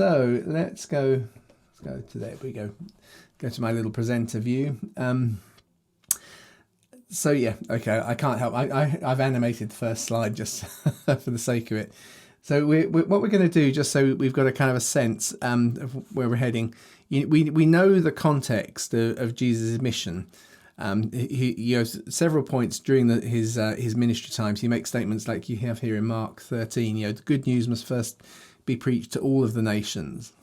So let's go to there. We go to my little presenter view. So yeah, okay, I can't help. I've animated the first slide just for the sake of it. So what we're going to do, just so we've got a kind of a sense of where we're heading. We know the context of Jesus' mission. He has several points during his ministry times. He makes statements like you have here in Mark 13. The good news must first be preached to all of the nations.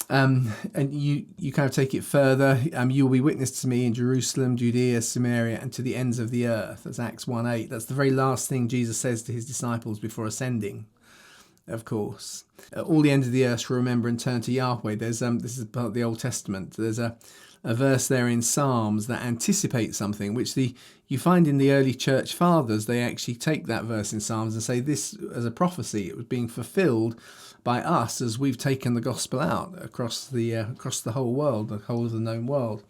And you kind of take it further. You will be witness to me in Jerusalem, Judea, Samaria, and to the ends of the earth. That's Acts 1:8. That's the very last thing Jesus says to his disciples before ascending, of course. All the ends of the earth shall remember and turn to Yahweh. This is part of the Old Testament. There's a verse there in Psalms that anticipates something, which you find in the early church fathers. They actually take that verse in Psalms and say this as a prophecy. It was being fulfilled by us as we've taken the gospel out across the whole world, the whole of the known world.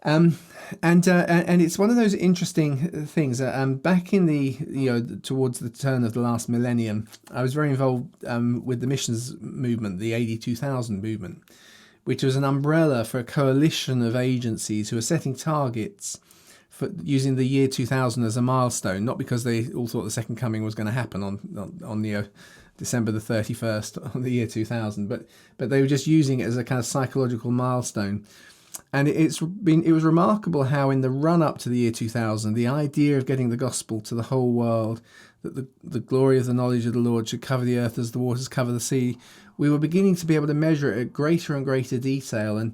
And it's one of those interesting things. Back in towards the turn of the last millennium, I was very involved with the missions movement, the AD 2000 movement, which was an umbrella for a coalition of agencies who are setting targets for using the year 2000 as a milestone, not because they all thought the second coming was going to happen on the December the 31st on the year 2000, but they were just using it as a kind of psychological milestone. And it was remarkable how in the run up to the year 2000, the idea of getting the gospel to the whole world, that the glory of the knowledge of the Lord should cover the earth as the waters cover the sea, we were beginning to be able to measure it at greater and greater detail. And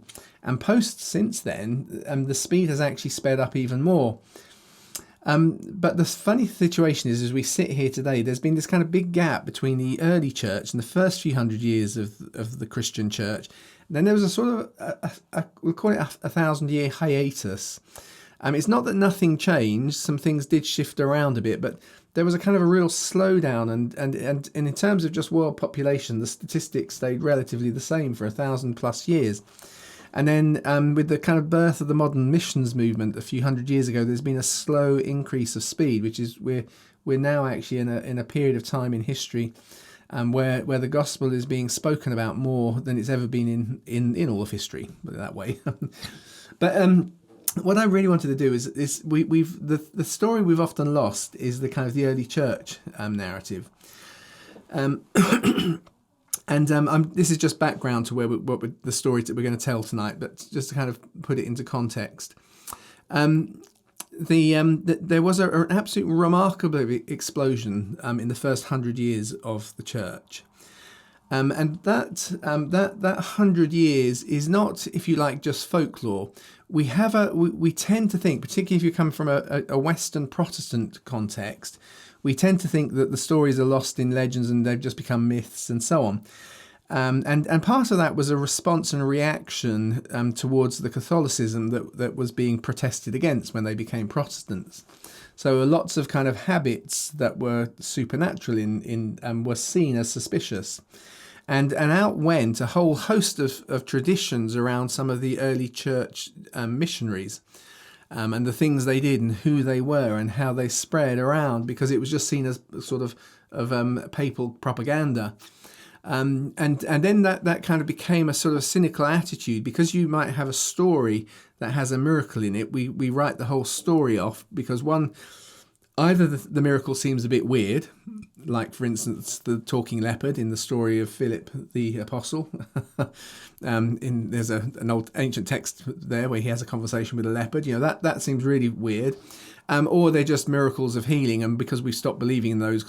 post since then, the speed has actually sped up even more. But the funny situation is, as we sit here today, there's been this kind of big gap between the early church and the first few hundred years of the Christian church. Then there was a sort of, we'll call it a 1,000-year hiatus. It's not that nothing changed. Some things did shift around a bit, but there was a kind of a real slowdown. And in terms of just world population, the statistics stayed relatively the same for 1,000+ years. And then with the kind of birth of the modern missions movement a few hundred years ago, there's been a slow increase of speed, which is we're now actually in a period of time in history where the gospel is being spoken about more than it's ever been in all of history, put it that way. But what I really wanted to do is the story we've often lost is the kind of the early church narrative. And this is just background to the story that we're going to tell tonight, but just to kind of put it into context. There was an absolute remarkable explosion in the first 100 years of the church. And that 100 years is not, if you like, just folklore. We tend to think, particularly if you come from a Western Protestant context, we tend to think that the stories are lost in legends and they've just become myths and so on. And part of that was a response and a reaction towards the Catholicism that was being protested against when they became Protestants. So lots of kind of habits that were supernatural were seen as suspicious. And out went a whole host of traditions around some of the early church missionaries. And the things they did and who they were and how they spread around, because it was just seen as sort of papal propaganda. And then that kind of became a sort of cynical attitude, because you might have a story that has a miracle in it. We write the whole story off because either the miracle seems a bit weird, like, for instance, the talking leopard in the story of Philip the Apostle. There's an old ancient text there where he has a conversation with a leopard. That seems really weird. Or they're just miracles of healing, and because we stop believing in those,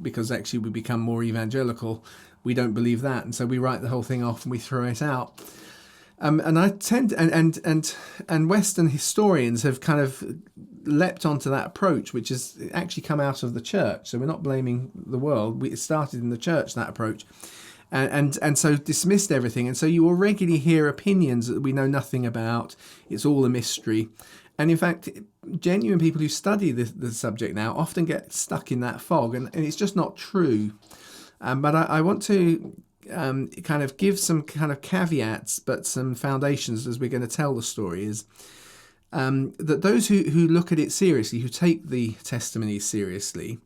because actually we become more evangelical, we don't believe that, and so we write the whole thing off and we throw it out. And I tend and Western historians have kind of leapt onto that approach, which has actually come out of the church. So we're not blaming the world. It started in the church, that approach, and so dismissed everything. And so you will regularly hear opinions that we know nothing about. It's all a mystery. And in fact, genuine people who study the subject now often get stuck in that fog, and it's just not true. But I want to kind of give some kind of caveats, but some foundations as we're going to tell the story, is that those who look at it seriously, who take the testimonies seriously,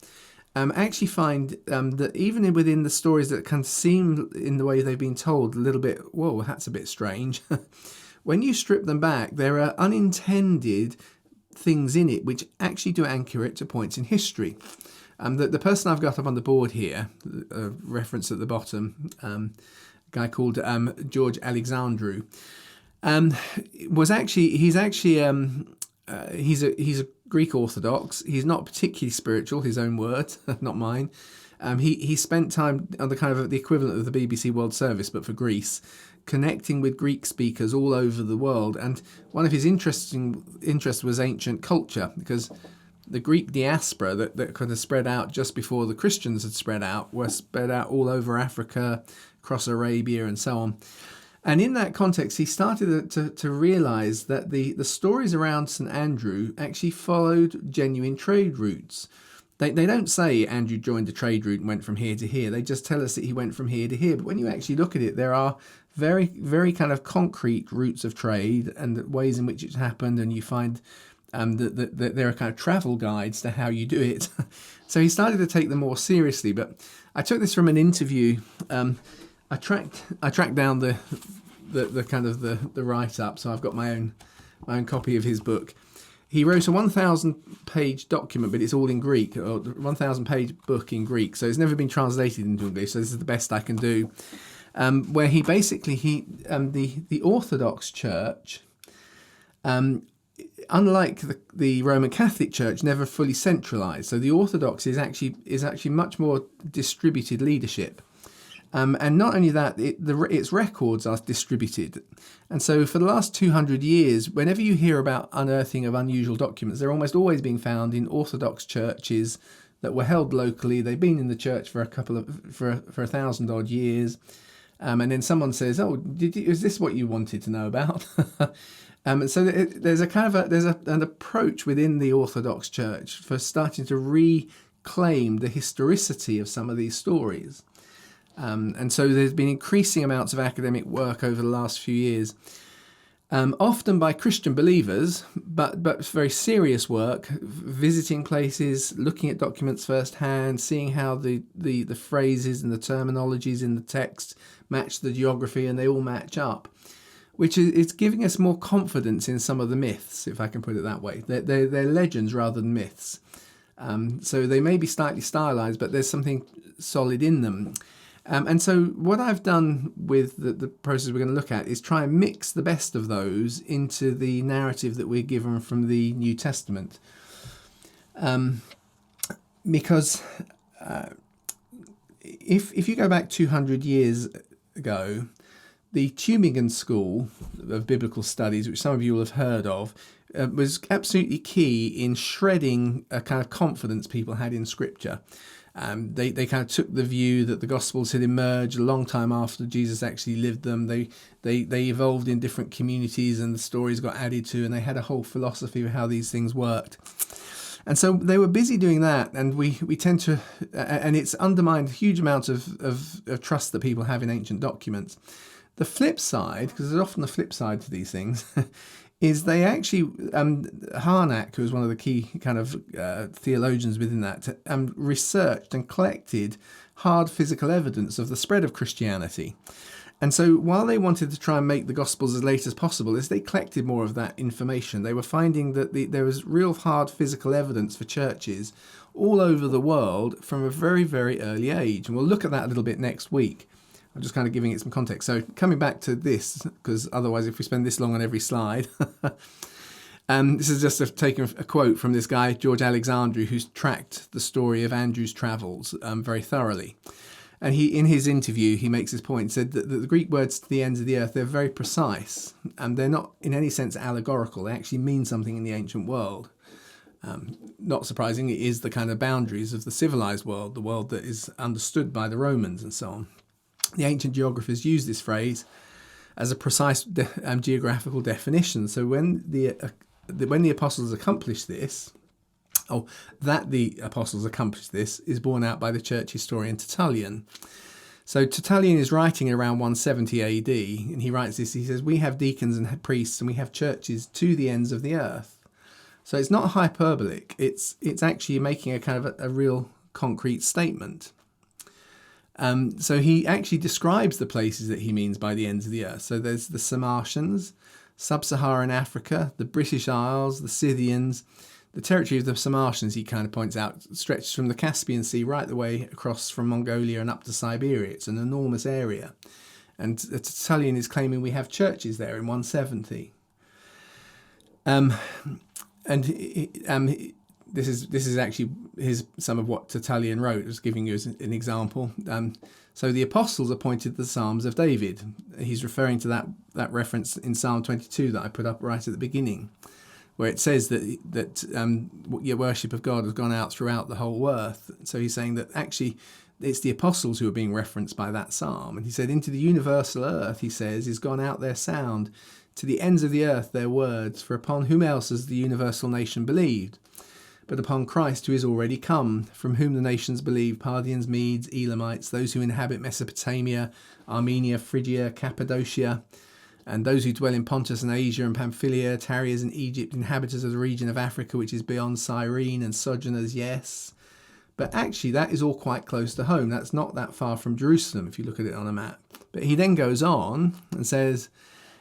actually find that even within the stories that can seem in the way they've been told a little bit, whoa, that's a bit strange. When you strip them back, there are unintended things in it which actually do anchor it to points in history. The person I've got up on the board here, reference at the bottom, a guy called George Alexandru, he's a Greek Orthodox. He's not particularly spiritual, his own words, not mine. He spent time on the kind of the equivalent of the BBC World Service, but for Greece, connecting with Greek speakers all over the world. And one of his interests was ancient culture, because the Greek diaspora that kind of spread out just before the Christians had spread out were spread out all over Africa, across Arabia, and so on. And in that context, he started to realise that the stories around St Andrew actually followed genuine trade routes. They don't say Andrew joined the trade route and went from here to here. They just tell us that he went from here to here. But when you actually look at it, there are very, very kind of concrete routes of trade and the ways in which it's happened. And you find that there are kind of travel guides to how you do it. So he started to take them more seriously. But I took this from an interview. I tracked down the kind of the write up, so I've got my own copy of his book. He wrote a 1,000-page document, but it's all in Greek, or 1,000-page book in Greek, so it's never been translated into English. So this is the best I can do. Where he basically the Orthodox Church, unlike the Roman Catholic Church, never fully centralised. So the Orthodox is actually much more distributed leadership. And not only that, its records are distributed. And so for the last 200 years, whenever you hear about unearthing of unusual documents, they're almost always being found in Orthodox churches that were held locally. They've been in the church for 1,000 odd years. And then someone says, "Oh, is this what you wanted to know about?" And so there's a kind of an approach within the Orthodox Church for starting to reclaim the historicity of some of these stories. And so there's been increasing amounts of academic work over the last few years, often by Christian believers, but very serious work, visiting places, looking at documents firsthand, seeing how the phrases and the terminologies in the text match the geography, and they all match up, which is giving us more confidence in some of the myths, if I can put it that way. They're legends rather than myths. So they may be slightly stylized, but there's something solid in them. And so what I've done with the process we're going to look at is try and mix the best of those into the narrative that we're given from the New Testament. Because if you go back 200 years ago, the Tübingen School of Biblical Studies, which some of you will have heard of, was absolutely key in shredding a kind of confidence people had in Scripture. They kind of took the view that the Gospels had emerged a long time after Jesus actually lived them. They evolved in different communities, and the stories got added to, and they had a whole philosophy of how these things worked. And so they were busy doing that, and we tend to, and it's undermined a huge amount of trust that people have in ancient documents. The flip side, because there's often a flip side to these things, is they actually, Harnack, who was one of the key kind of theologians within that, researched and collected hard physical evidence of the spread of Christianity. And so while they wanted to try and make the Gospels as late as possible, as they collected more of that information, they were finding that there was real hard physical evidence for churches all over the world from a very, very early age. And we'll look at that a little bit next week. I'm just kind of giving it some context. So coming back to this, because otherwise if we spend this long on every slide, this is just taking a quote from this guy, George Alexandru, who's tracked the story of Andrew's travels very thoroughly. And in his interview, he makes his point, said that the Greek words to the ends of the earth, they're very precise, and they're not in any sense allegorical. They actually mean something in the ancient world. Not surprising, it is the kind of boundaries of the civilized world, the world that is understood by the Romans and so on. The ancient geographers use this phrase as a precise geographical definition. So when the apostles accomplished this, the apostles accomplished this, is borne out by the church historian Tertullian. So Tertullian is writing around 170 AD, and he writes this. He says, "We have deacons and priests, and we have churches to the ends of the earth." So it's not hyperbolic. It's actually making a kind of a real concrete statement. So he actually describes the places that he means by the ends of the earth. So there's the Sarmatians, Sub-Saharan Africa, the British Isles, the Scythians. The territory of the Sarmatians, he kind of points out, stretches from the Caspian Sea right the way across from Mongolia and up to Siberia. It's an enormous area. And Tertullian is claiming we have churches there in 170. This is actually some of what Tertullian wrote. I was giving you as an example. So the apostles appointed the Psalms of David. He's referring to that reference in Psalm 22 that I put up right at the beginning, where it says that your worship of God has gone out throughout the whole earth. So he's saying that actually it's the apostles who are being referenced by that psalm. And he said, into the universal earth, he says, is gone out their sound, to the ends of the earth their words, for upon whom else has the universal nation believed? But upon Christ, who is already come, from whom the nations believe, Parthians, Medes, Elamites, those who inhabit Mesopotamia, Armenia, Phrygia, Cappadocia, and those who dwell in Pontus and Asia and Pamphylia, tarriers in Egypt, inhabitants of the region of Africa, which is beyond Cyrene, and sojourners, yes. But actually, that is all quite close to home. That's not that far from Jerusalem, if you look at it on a map. But he then goes on and says,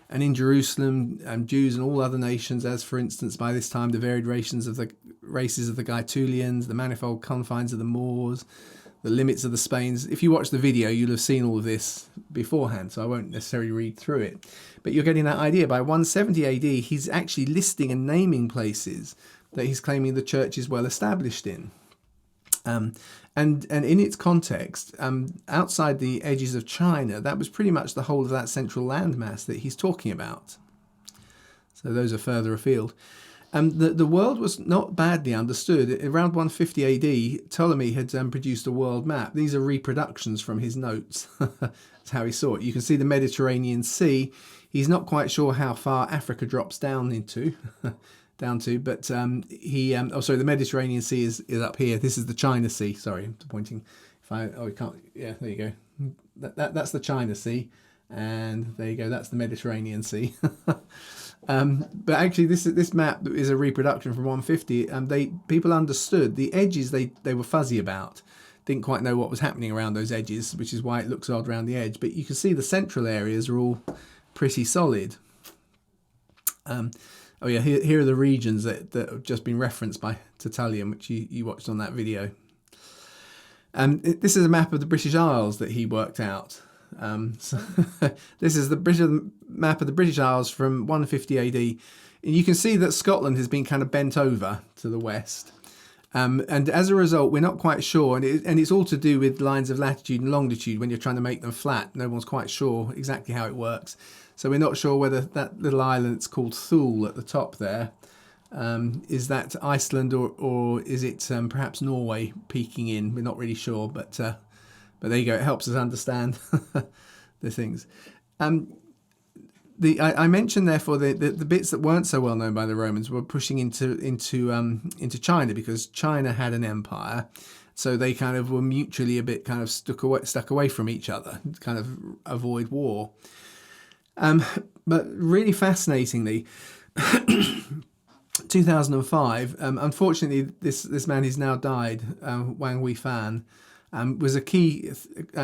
and in Jerusalem, Jews and all other nations, as for instance, by this time, the varied races of the Gaetulians, the manifold confines of the Moors, the limits of the Spains. If you watch the video, you'll have seen all of this beforehand, so I won't necessarily read through it. But you're getting that idea. By 170 AD, he's actually listing and naming places that he's claiming the church is well established in. And in its context, outside the edges of China, that was pretty much the whole of that central landmass that he's talking about. So those are further afield. The world was not badly understood. Around 150 AD, Ptolemy had produced a world map. These are reproductions from his notes. That's how he saw it. You can see the Mediterranean Sea. He's not quite sure how far Africa drops down into, but the Mediterranean Sea is up here. This is the China Sea. Sorry, I'm pointing. You can't. Yeah, there you go. That's the China Sea, and there you go. That's the Mediterranean Sea. But actually, this map is a reproduction from 150. People understood the edges. They were fuzzy about. Didn't quite know what was happening around those edges, which is why it looks odd around the edge. But you can see the central areas are all pretty solid. Here are the regions that have just been referenced by Tertullian, which you watched on that video. This is a map of the British Isles that he worked out. So this is the map of the British Isles from 150 AD. And you can see that Scotland has been kind of bent over to the west. And as a result, we're not quite sure. And it's all to do with lines of latitude and longitude when you're trying to make them flat. No one's quite sure exactly how it works. So we're not sure whether that little island that's called Thule at the top there, is that Iceland or is it perhaps Norway peeking in? We're not really sure, but there you go. It helps us understand the things. I mentioned therefore the bits that weren't so well known by the Romans were pushing into China, because China had an empire, so they kind of were mutually a bit kind of stuck away from each other, to kind of avoid war. But really fascinatingly, 2005. Unfortunately, this man who's now died, Wang Weifan, was a key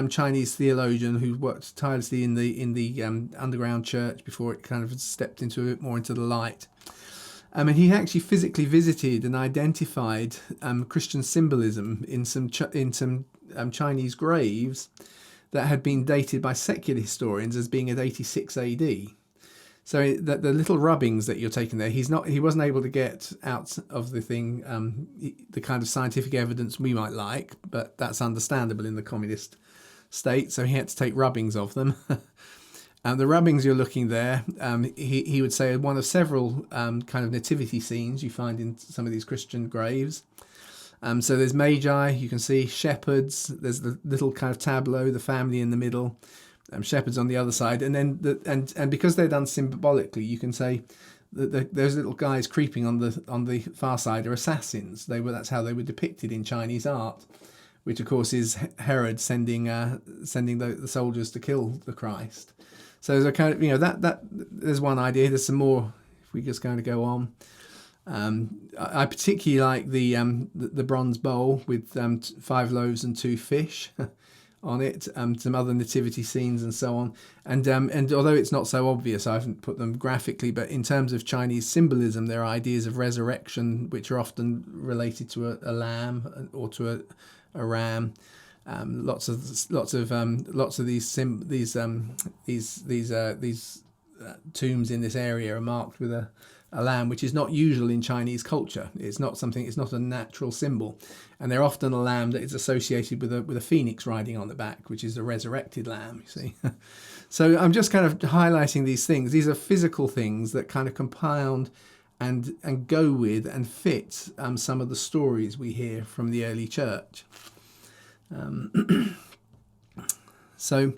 Chinese theologian who worked tirelessly in the underground church before it kind of stepped into a bit more into the light. And he actually physically visited and identified Christian symbolism in some Chinese graves that had been dated by secular historians as being at 86 AD. So the little rubbings that you're taking there, he wasn't able to get out of the thing the kind of scientific evidence we might like, but that's understandable in the communist state. So he had to take rubbings of them. The rubbings you're looking there, he would say, are one of several kind of nativity scenes you find in some of these Christian graves. So there's magi, you can see shepherds, there's the little kind of tableau, the family in the middle, shepherds on the other side, and then and because they're done symbolically, you can say that those little guys creeping on the far side are assassins. That's how they were depicted in Chinese art, which of course is Herod sending the soldiers to kill the Christ. So there's a kind of that there's one idea. There's some more if we just kind of go on. I particularly like the bronze bowl with 5 loaves and 2 fish on it, some other nativity scenes and so on. And although it's not so obvious, I haven't put them graphically, but in terms of Chinese symbolism, there are ideas of resurrection which are often related to a lamb or to a ram. Lots of these tombs in this area are marked with a lamb, which is not usual in Chinese culture. It's not a natural symbol, and they're often a lamb that is associated with a phoenix riding on the back, which is a resurrected lamb, you see. So I'm just kind of highlighting these things. These are physical things that kind of compound and go with and fit some of the stories we hear from the early church. So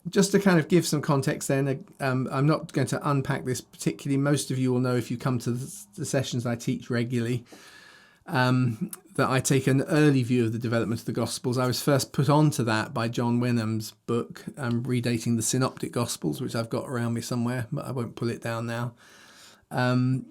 just to kind of give some context then, I'm not going to unpack this particularly. Most of you will know, if you come to the sessions I teach regularly, that I take an early view of the development of the Gospels. I was first put onto that by John Wenham's book, Redating the Synoptic Gospels, which I've got around me somewhere, but I won't pull it down now. I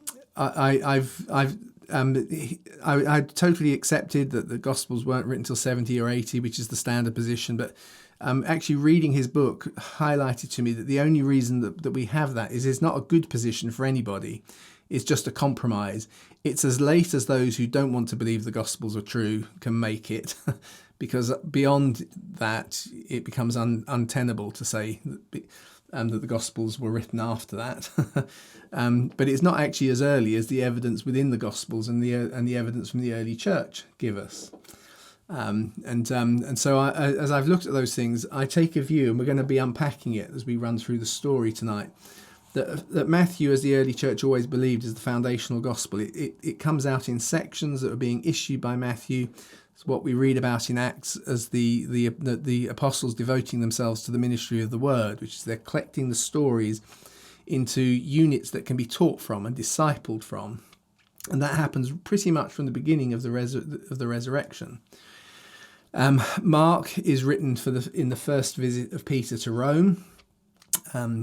totally accepted that the Gospels weren't written till 70 or 80, which is the standard position, but actually reading his book highlighted to me that the only reason that we have that is it's not a good position for anybody. It's just a compromise. It's as late as those who don't want to believe the Gospels are true can make it, because beyond that, it becomes untenable to say that the Gospels were written after that. But it's not actually as early as the evidence within the Gospels and the evidence from the early church give us. And so as I've looked at those things, I take a view, and we're going to be unpacking it as we run through the story tonight, that Matthew, as the early church always believed, is the foundational gospel. It comes out in sections that are being issued by Matthew. It's what we read about in Acts as the apostles devoting themselves to the ministry of the word, which is they're collecting the stories into units that can be taught from and discipled from. And that happens pretty much from the beginning of the resurrection. Mark is written in the first visit of Peter to Rome,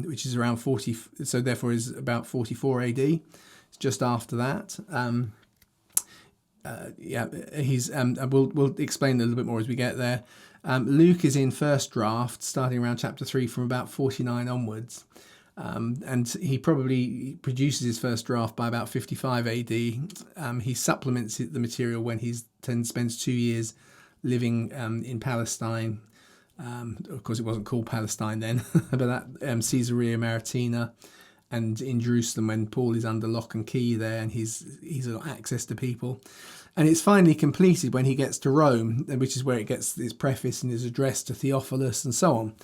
which is around 40, so therefore is about 44 AD. It's just after that. We'll explain a little bit more as we get there. Luke is in first draft, starting around chapter 3 from about 49 onwards. And he probably produces his first draft by about 55 AD. He supplements the material when he spends 2 years living in Palestine. Of course, it wasn't called Palestine then, but that Caesarea Maritima, and in Jerusalem when Paul is under lock and key there, and he's got access to people. And it's finally completed when he gets to Rome, which is where it gets its preface and is addressed to Theophilus and so on.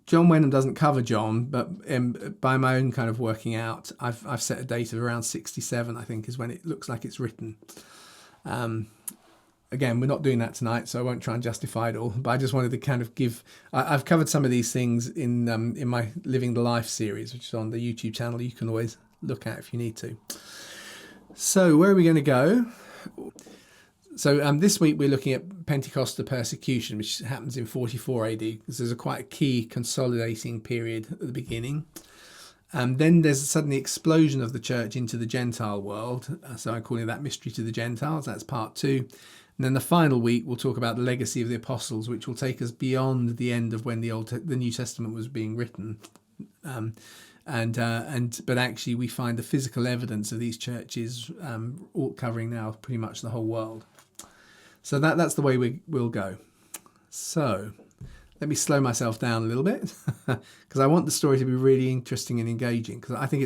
John Wenham doesn't cover John, but by my own kind of working out, I've set a date of around 67, I think, is when it looks like it's written. Again, we're not doing that tonight, so I won't try and justify it all. But I just wanted to kind of I've covered some of these things in my Living the Life series, which is on the YouTube channel. You can always look at if you need to. So where are we going to go? So this week we're looking at Pentecost, the persecution, which happens in 44 AD, because there's quite a key consolidating period at the beginning. Then there's a sudden explosion of the church into the Gentile world. So I'm calling that Mystery to the Gentiles. That's part 2. And then the final week we'll talk about the legacy of the apostles, which will take us beyond the end of when the New Testament was being written. But actually we find the physical evidence of these churches all covering now pretty much the whole world. So that's the way we'll go. So let me slow myself down a little bit, because I want the story to be really interesting and engaging, because I think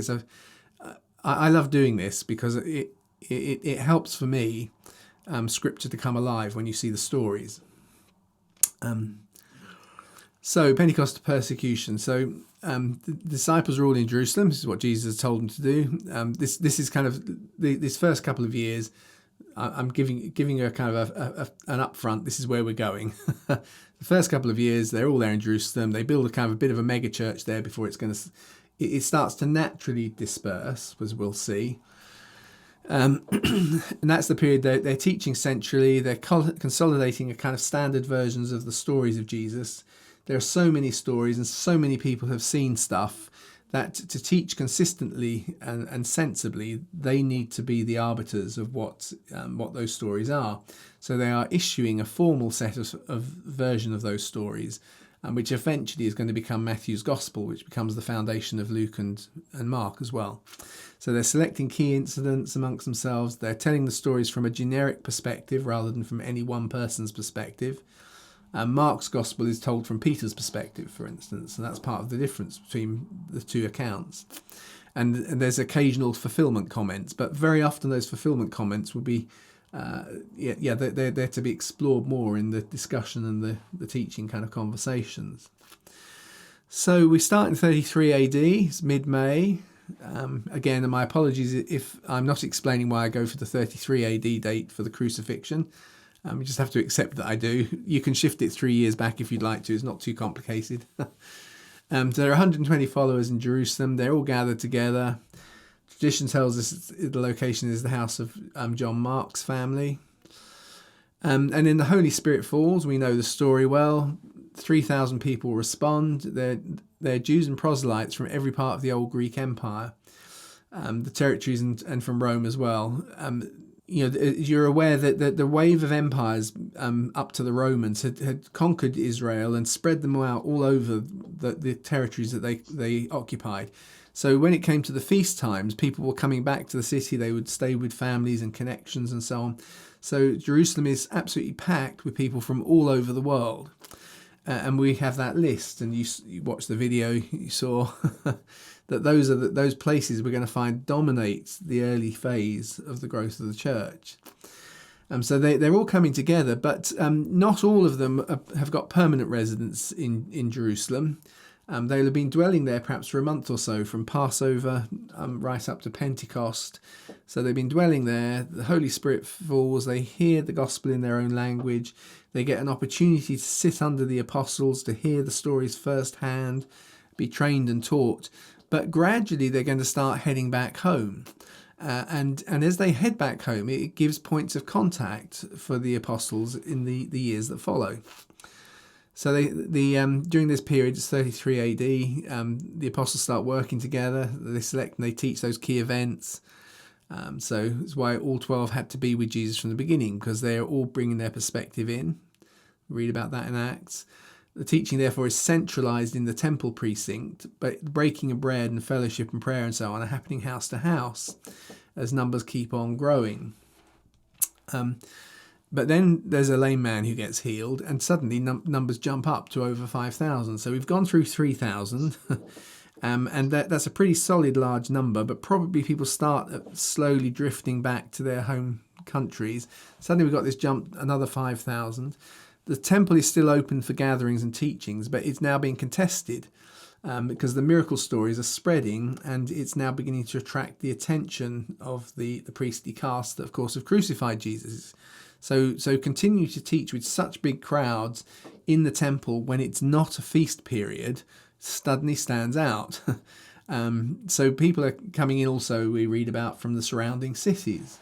I love doing this, because it helps for me scripture to come alive when you see the stories. So Pentecost persecution. So the disciples are all in Jerusalem. This is what Jesus told them to do. This is kind of this first couple of years. I'm giving you a kind of an upfront. This is where we're going. The first couple of years, they're all there in Jerusalem. They build a kind of a bit of a mega church there before it starts to naturally disperse, as we'll see. And that's the period they're teaching centrally. They're consolidating a kind of standard versions of the stories of Jesus. There are so many stories, and so many people have seen stuff that to teach consistently and sensibly, they need to be the arbiters of what those stories are. So they are issuing a formal set of version of those stories, which eventually is going to become Matthew's Gospel, which becomes the foundation of Luke and Mark as well. So they're selecting key incidents amongst themselves. They're telling the stories from a generic perspective rather than from any one person's perspective. Mark's Gospel is told from Peter's perspective, for instance, and that's part of the difference between the two accounts. And there's occasional fulfillment comments, but very often those fulfillment comments will be, they're to be explored more in the discussion and the teaching kind of conversations. So we start in 33 AD, it's mid-May. Again, and my apologies if I'm not explaining why I go for the 33 AD date for the crucifixion. You just have to accept that I do. You can shift it 3 years back if you'd like to. It's not too complicated. So there are 120 followers in Jerusalem. They're all gathered together. Tradition tells us the location is the house of John Mark's family. And then the Holy Spirit falls. We know the story well. 3,000 people respond. They're Jews and proselytes from every part of the old Greek Empire, the territories and from Rome as well. You're aware that the wave of empires up to the Romans had conquered Israel and spread them out all over the territories that they occupied. So when it came to the feast times, people were coming back to the city. They would stay with families and connections and so on. So Jerusalem is absolutely packed with people from all over the world. And we have that list, and you watched the video, you saw that those are those places we're going to find dominate the early phase of the growth of the church. So they're all coming together, but not all of them have got permanent residence in Jerusalem. They'll have been dwelling there perhaps for a month or so, from Passover right up to Pentecost. So they've been dwelling there. The Holy Spirit falls. They hear the gospel in their own language. They get an opportunity to sit under the apostles, to hear the stories firsthand, be trained and taught. But gradually they're going to start heading back home. And as they head back home, it gives points of contact for the apostles in the years that follow. So during this period, it's 33 AD, the apostles start working together. They select and they teach those key events. So that's why all 12 had to be with Jesus from the beginning, because they're all bringing their perspective in. Read about that in Acts. The teaching, therefore, is centralised in the temple precinct, but breaking of bread and fellowship and prayer and so on are happening house to house as numbers keep on growing. But then there's a lame man who gets healed, and suddenly numbers jump up to over 5,000. So we've gone through 3,000, and that's a pretty solid large number, but probably people start slowly drifting back to their home countries. Suddenly we've got this jump, another 5,000. The temple is still open for gatherings and teachings, but it's now being contested because the miracle stories are spreading, and it's now beginning to attract the attention of the priestly caste that, of course, have crucified Jesus. So continue to teach with such big crowds in the temple when it's not a feast period suddenly stands out. So people are coming in also, we read about, from the surrounding cities.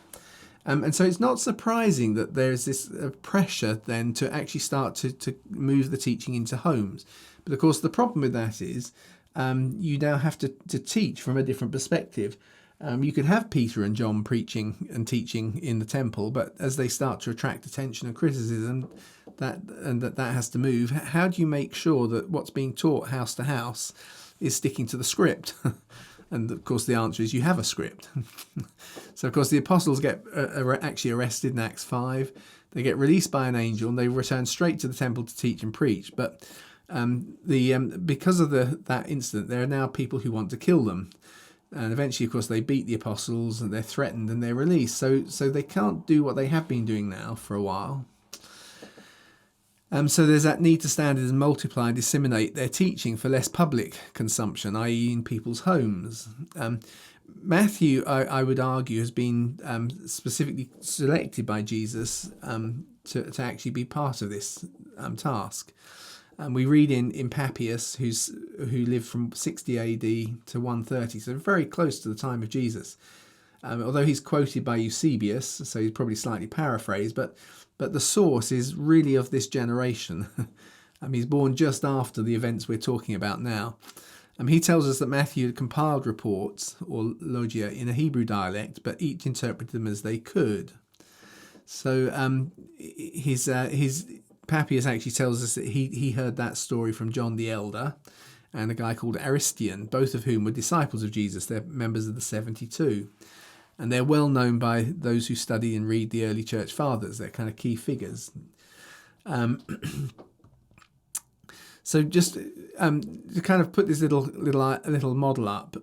And so it's not surprising that there's this pressure then to actually start to move the teaching into homes. But of course, the problem with that is you now have to teach from a different perspective. You could have Peter and John preaching and teaching in the temple, but as they start to attract attention and criticism, that has to move. How do you make sure that what's being taught house to house is sticking to the script? And of course, the answer is you have a script. So, of course, the apostles get actually arrested in Acts 5. They get released by an angel and they return straight to the temple to teach and preach. But because of that incident, there are now people who want to kill them. And eventually, of course, they beat the apostles and they're threatened and they're released. So they can't do what they have been doing now for a while. So there's that need to standard and multiply and disseminate their teaching for less public consumption, i.e. in people's homes. Matthew, I would argue, has been specifically selected by Jesus to actually be part of this task. We read in Papias, who lived from 60 AD to 130, so very close to the time of Jesus. Although he's quoted by Eusebius, so he's probably slightly paraphrased, but the source is really of this generation. He's born just after the events we're talking about now. He tells us that Matthew had compiled reports, or logia, in a Hebrew dialect, but each interpreted them as they could. So his Papias actually tells us that he heard that story from John the Elder and a guy called Aristian, both of whom were disciples of Jesus. They're members of the 72. And they're well known by those who study and read the early church fathers. They're kind of key figures. So just to kind of put this little model up,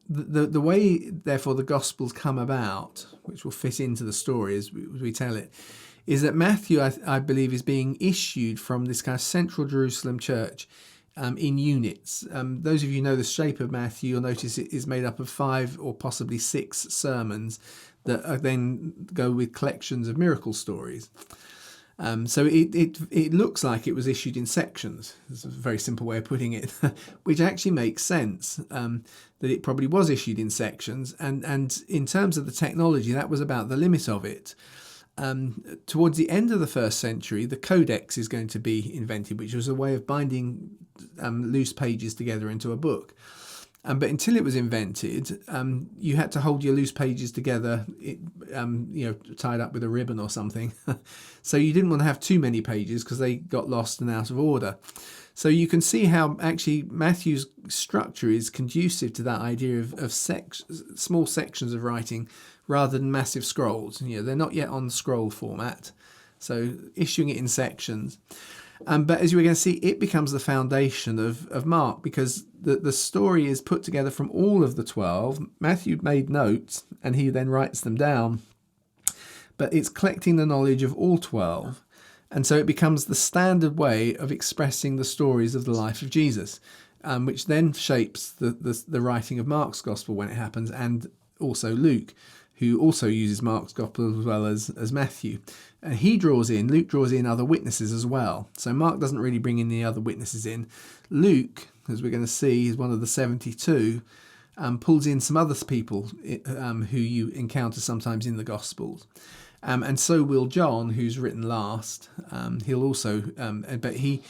the way, therefore, the Gospels come about, which will fit into the story as we tell it, is that Matthew, I believe, is being issued from this kind of central Jerusalem church in units. Those of you who know the shape of Matthew, you'll notice it is made up of 5 or possibly 6 sermons that then go with collections of miracle stories. So it looks like it was issued in sections. It's a very simple way of putting it, which actually makes sense, that it probably was issued in sections. And in terms of the technology, that was about the limit of it. Towards the end of the 1st century, the codex is going to be invented, which was a way of binding loose pages together into a book. But until it was invented, you had to hold your loose pages together, tied up with a ribbon or something. So you didn't want to have too many pages because they got lost and out of order. So you can see how actually Matthew's structure is conducive to that idea of small sections of writing rather than massive scrolls. They're not yet on scroll format, so issuing it in sections. But as we're going to see, it becomes the foundation of Mark, because the story is put together from all of the 12. Matthew made notes and he then writes them down. But it's collecting the knowledge of all 12. And so it becomes the standard way of expressing the stories of the life of Jesus, which then shapes the writing of Mark's Gospel when it happens, and also Luke, who also uses Mark's Gospel as well as Matthew. And Luke draws in other witnesses as well. So Mark doesn't really bring any other witnesses in. Luke, as we're going to see, is one of the 72, pulls in some other people who you encounter sometimes in the Gospels. And so will John, who's written last. He'll also, but he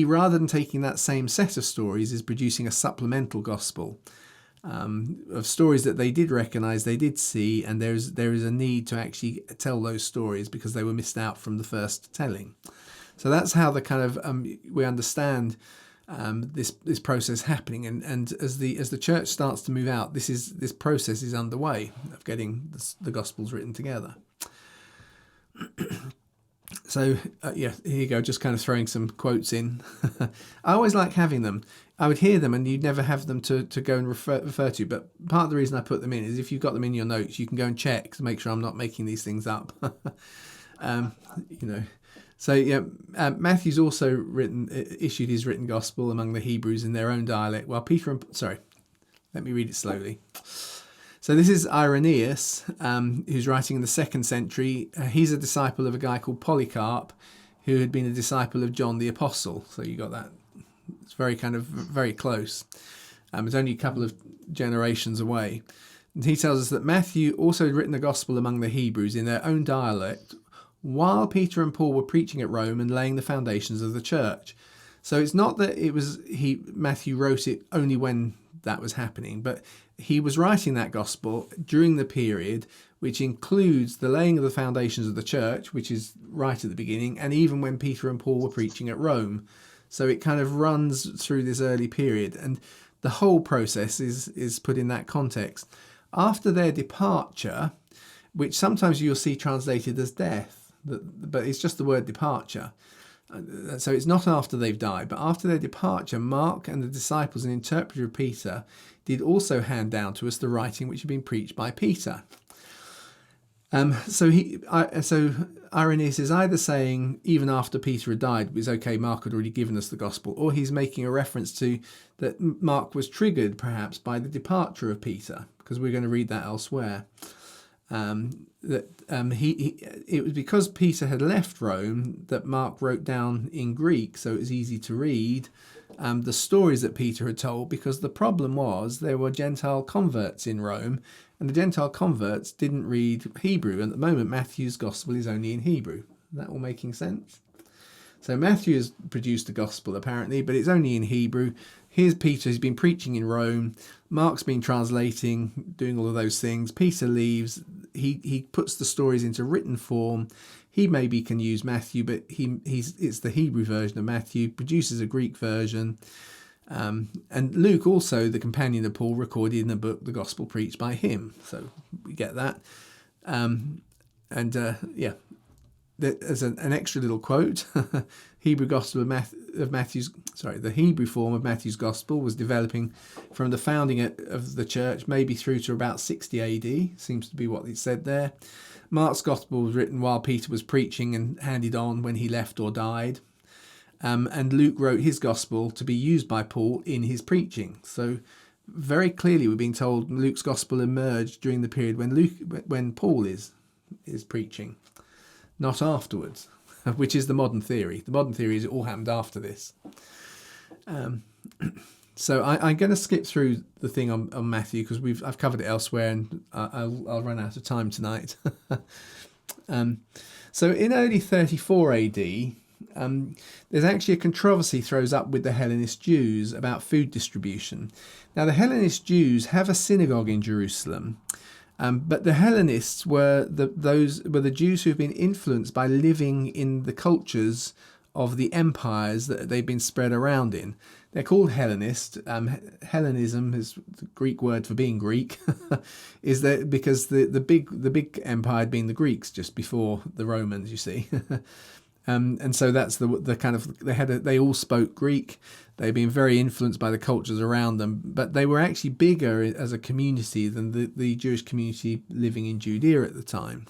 rather than taking that same set of stories, is producing a supplemental Gospel of stories that they did recognize, they did see, and there is a need to actually tell those stories because they were missed out from the first telling. So that's how the kind of we understand this process happening, and as the church starts to move out, this process is underway of getting the Gospels written together. So here you go, just kind of throwing some quotes in. I always like having them. I would hear them and you'd never have them to go and refer to, but part of the reason I put them in is if you've got them in your notes, you can go and check to make sure I'm not making these things up. So Matthew's also issued his written gospel among the Hebrews in their own dialect, while let me read it slowly. So this is Irenaeus, who's writing in the 2nd century. He's a disciple of a guy called Polycarp, who had been a disciple of John the Apostle. So you got that. It's very close. It's only a couple of generations away. And he tells us that Matthew also had written the gospel among the Hebrews in their own dialect, while Peter and Paul were preaching at Rome and laying the foundations of the church. So it's not that Matthew wrote it only when that was happening, but he was writing that gospel during the period which includes the laying of the foundations of the church, which is right at the beginning, and even when Peter and Paul were preaching at Rome. So it kind of runs through this early period, and the whole process is put in that context. After their departure, which sometimes you'll see translated as death, but it's just the word departure. So it's not after they've died, but after their departure, Mark and the disciples and interpreter of Peter did also hand down to us the writing which had been preached by Peter. So Irenaeus is either saying even after Peter had died, it was okay, Mark had already given us the gospel, or he's making a reference to that Mark was triggered perhaps by the departure of Peter, because we're going to read that elsewhere. It was because Peter had left Rome that Mark wrote down in Greek, so it was easy to read the stories that Peter had told, because the problem was there were Gentile converts in Rome, and the Gentile converts didn't read Hebrew. And at the moment, Matthew's gospel is only in Hebrew. Is that all making sense? So Matthew has produced a gospel apparently, but it's only in Hebrew. here's Peter, who's been preaching in Rome. Mark's been translating, doing all of those things. Peter leaves. He puts the stories into written form. He maybe can use Matthew, but it's the Hebrew version of Matthew, produces a Greek version. And Luke, also the companion of Paul, recorded in the book the gospel preached by him. So we get that. There's an extra little quote. Hebrew gospel the Hebrew form of Matthew's gospel was developing from the founding of the church, maybe through to about 60 AD. Seems to be what it said there. Mark's gospel was written while Peter was preaching and handed on when he left or died. And Luke wrote his gospel to be used by Paul in his preaching. So very clearly we're being told Luke's gospel emerged during the period when Paul is preaching, not afterwards, which is the modern theory. The modern theory is it all happened after this. So I'm going to skip through the thing on Matthew because I've covered it elsewhere, and I'll run out of time tonight. So in early 34 AD, there's actually a controversy throws up with the Hellenist Jews about food distribution. Now, the Hellenist Jews have a synagogue in Jerusalem, but the Hellenists were the Jews who've been influenced by living in the cultures of the empires that they've been spread around in. They're called Hellenist. Hellenism is the Greek word for being Greek, is that because the big empire had been the Greeks just before the Romans, you see. And so that's the kind of they all spoke Greek. They've been very influenced by the cultures around them, but they were actually bigger as a community than the Jewish community living in Judea at the time.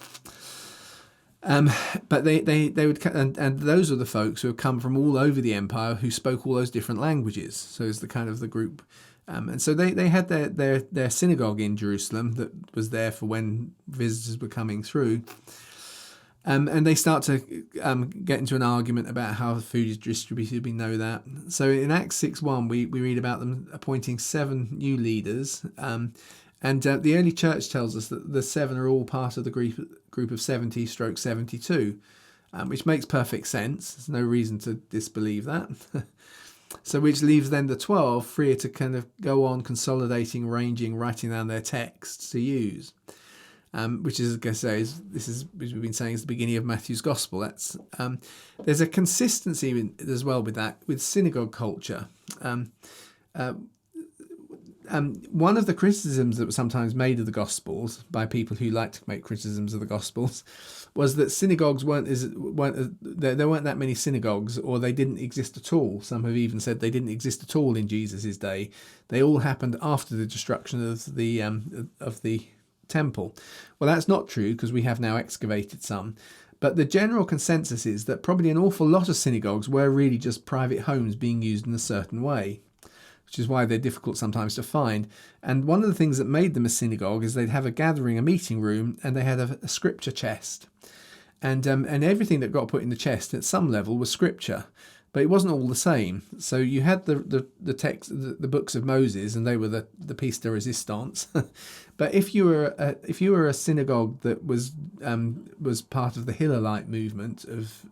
But they would, and those are the folks who have come from all over the empire who spoke all those different languages. So it's the kind of the group, and so they had their synagogue in Jerusalem that was there for when visitors were coming through. And they start to get into an argument about how the food is distributed. We know that. So in Acts 6:1, we read about them appointing 7 new leaders. And the early church tells us that the 7 are all part of the group of 70/72, which makes perfect sense. There's no reason to disbelieve that. So which leaves then the 12 freer to kind of go on consolidating, arranging, writing down their texts to use. Which is, like I say, which we've been saying is the beginning of Matthew's gospel. That's there's a consistency as well with that, with synagogue culture. One of the criticisms that was sometimes made of the Gospels by people who like to make criticisms of the Gospels was that synagogues there weren't that many synagogues, or they didn't exist at all. Some have even said they didn't exist at all in Jesus' day. They all happened after the destruction of the temple. Well, that's not true because we have now excavated some. But the general consensus is that probably an awful lot of synagogues were really just private homes being used in a certain way, which is why they're difficult sometimes to find. And one of the things that made them a synagogue is they'd have a meeting room, and they had a scripture chest. And everything that got put in the chest at some level was scripture, but it wasn't all the same. So you had the text, the books of Moses, and they were the piece de resistance. But if you were a synagogue that was part of the Hillelite movement of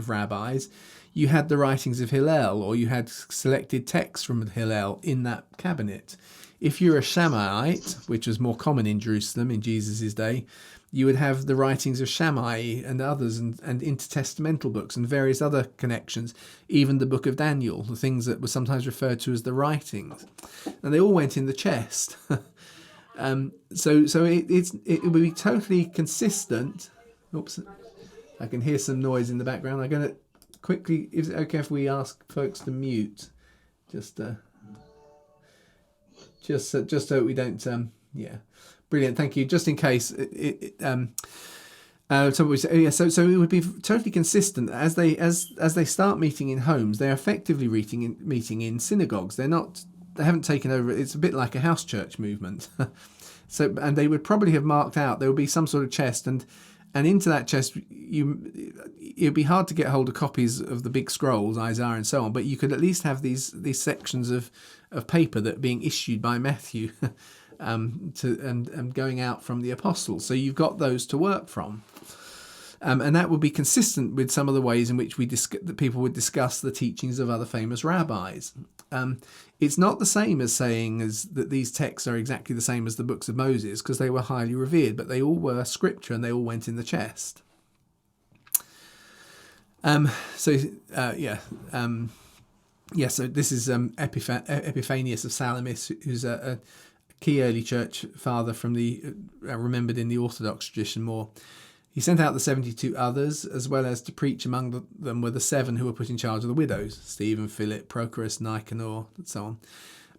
rabbis, you had the writings of Hillel, or you had selected texts from Hillel in that cabinet. If you're a Shammaiite, which was more common in Jerusalem in Jesus' day, you would have the writings of Shammai and others, and intertestamental books and various other connections, even the book of Daniel, the things that were sometimes referred to as the writings. And they all went in the chest. So it would be totally consistent. Oops, I can hear some noise in the background. I'm going to quickly, is it okay if we ask folks to mute? Just so we don't, Brilliant, thank you. Just in case, so it would be totally consistent as they start meeting in homes. They're effectively meeting in synagogues. They haven't taken over. It's a bit like a house church movement. And they would probably have marked out there would be some sort of chest, and into that chest it'd be hard to get hold of copies of the big scrolls, Isaiah and so on, but you could at least have these sections of paper that are being issued by Matthew. And going out from the apostles. So you've got those to work from. And that would be consistent with some of the ways in which that people would discuss the teachings of other famous rabbis. It's not the same as saying that these texts are exactly the same as the books of Moses, because they were highly revered, but they all were scripture and they all went in the chest. So this is Epiphanius of Salamis, who's a key early church father from the remembered in the Orthodox tradition more. He sent out the 72 others, as well as to preach among them were the 7 who were put in charge of the widows: Stephen, Philip, Prochorus, Nicanor, and so on.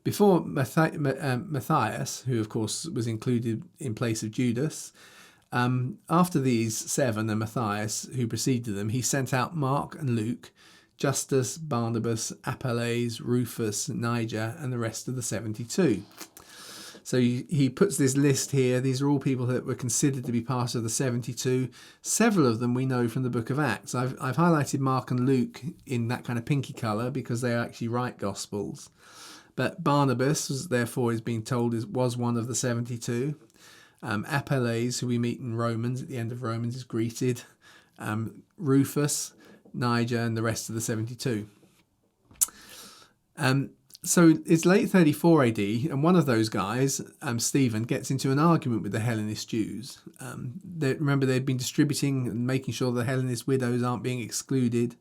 Before Matthias, who of course was included in place of Judas, after these 7 and Matthias, who preceded them, he sent out Mark and Luke, Justus, Barnabas, Apelles, Rufus, Niger, and the rest of the 72. So he puts this list here. These are all people that were considered to be part of the 72. Several of them we know from the book of Acts. I've highlighted Mark and Luke in that kind of pinky colour because they actually write Gospels. But Barnabas, therefore, is being told was one of the 72. Apelles, who we meet in Romans, at the end of Romans, is greeted. Rufus, Niger, and the rest of the 72. So it's late 34 AD, and one of those guys, Stephen, gets into an argument with the Hellenist Jews. Remember, they'd been distributing and making sure the Hellenist widows aren't being excluded.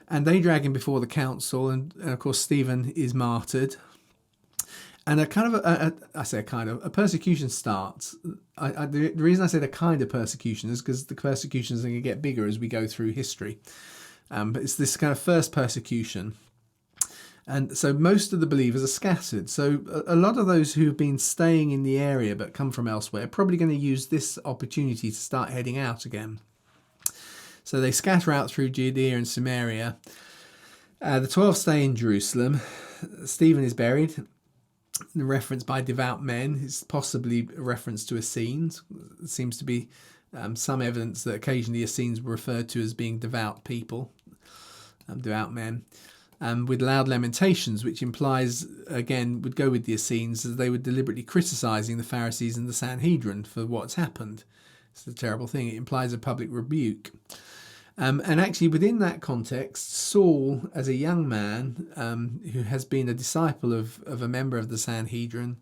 And they drag him before the council, and of course Stephen is martyred. And a persecution starts. The reason I said a kind of persecution is because the persecutions are going to get bigger as we go through history. But it's this kind of first persecution. And so most of the believers are scattered. So a lot of those who've been staying in the area but come from elsewhere are probably going to use this opportunity to start heading out again. So they scatter out through Judea and Samaria. The 12 stay in Jerusalem. Stephen is buried. The reference by devout men is possibly a reference to Essenes. There seems to be some evidence that occasionally Essenes were referred to as being devout people, devout men. With loud lamentations, which implies, again, would go with the Essenes, as they were deliberately criticising the Pharisees and the Sanhedrin for what's happened. It's a terrible thing. It implies a public rebuke. And actually, within that context, Saul, as a young man who has been a disciple of a member of the Sanhedrin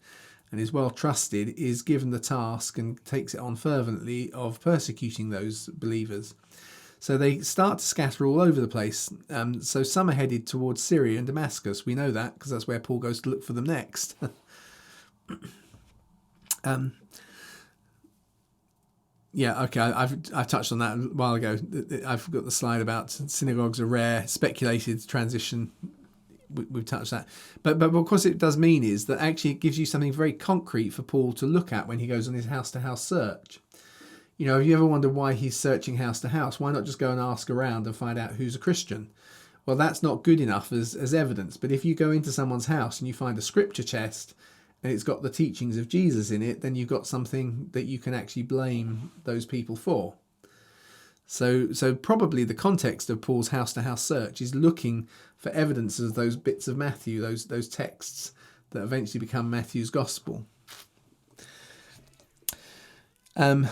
and is well trusted, is given the task and takes it on fervently of persecuting those believers. So they start to scatter all over the place. So some are headed towards Syria and Damascus. We know that because that's where Paul goes to look for them next. I've touched on that a while ago. I've got the slide about synagogues are rare, speculated transition. We've touched that. But of course it does mean is that actually it gives you something very concrete for Paul to look at when he goes on his house-to-house search. You know, have you ever wondered why he's searching house to house? Why not just go and ask around and find out who's a Christian? Well, that's not good enough as evidence. But if you go into someone's house and you find a scripture chest and it's got the teachings of Jesus in it, then you've got something that you can actually blame those people for. So probably the context of Paul's house-to-house search is looking for evidence of those bits of Matthew, those texts that eventually become Matthew's gospel. Again,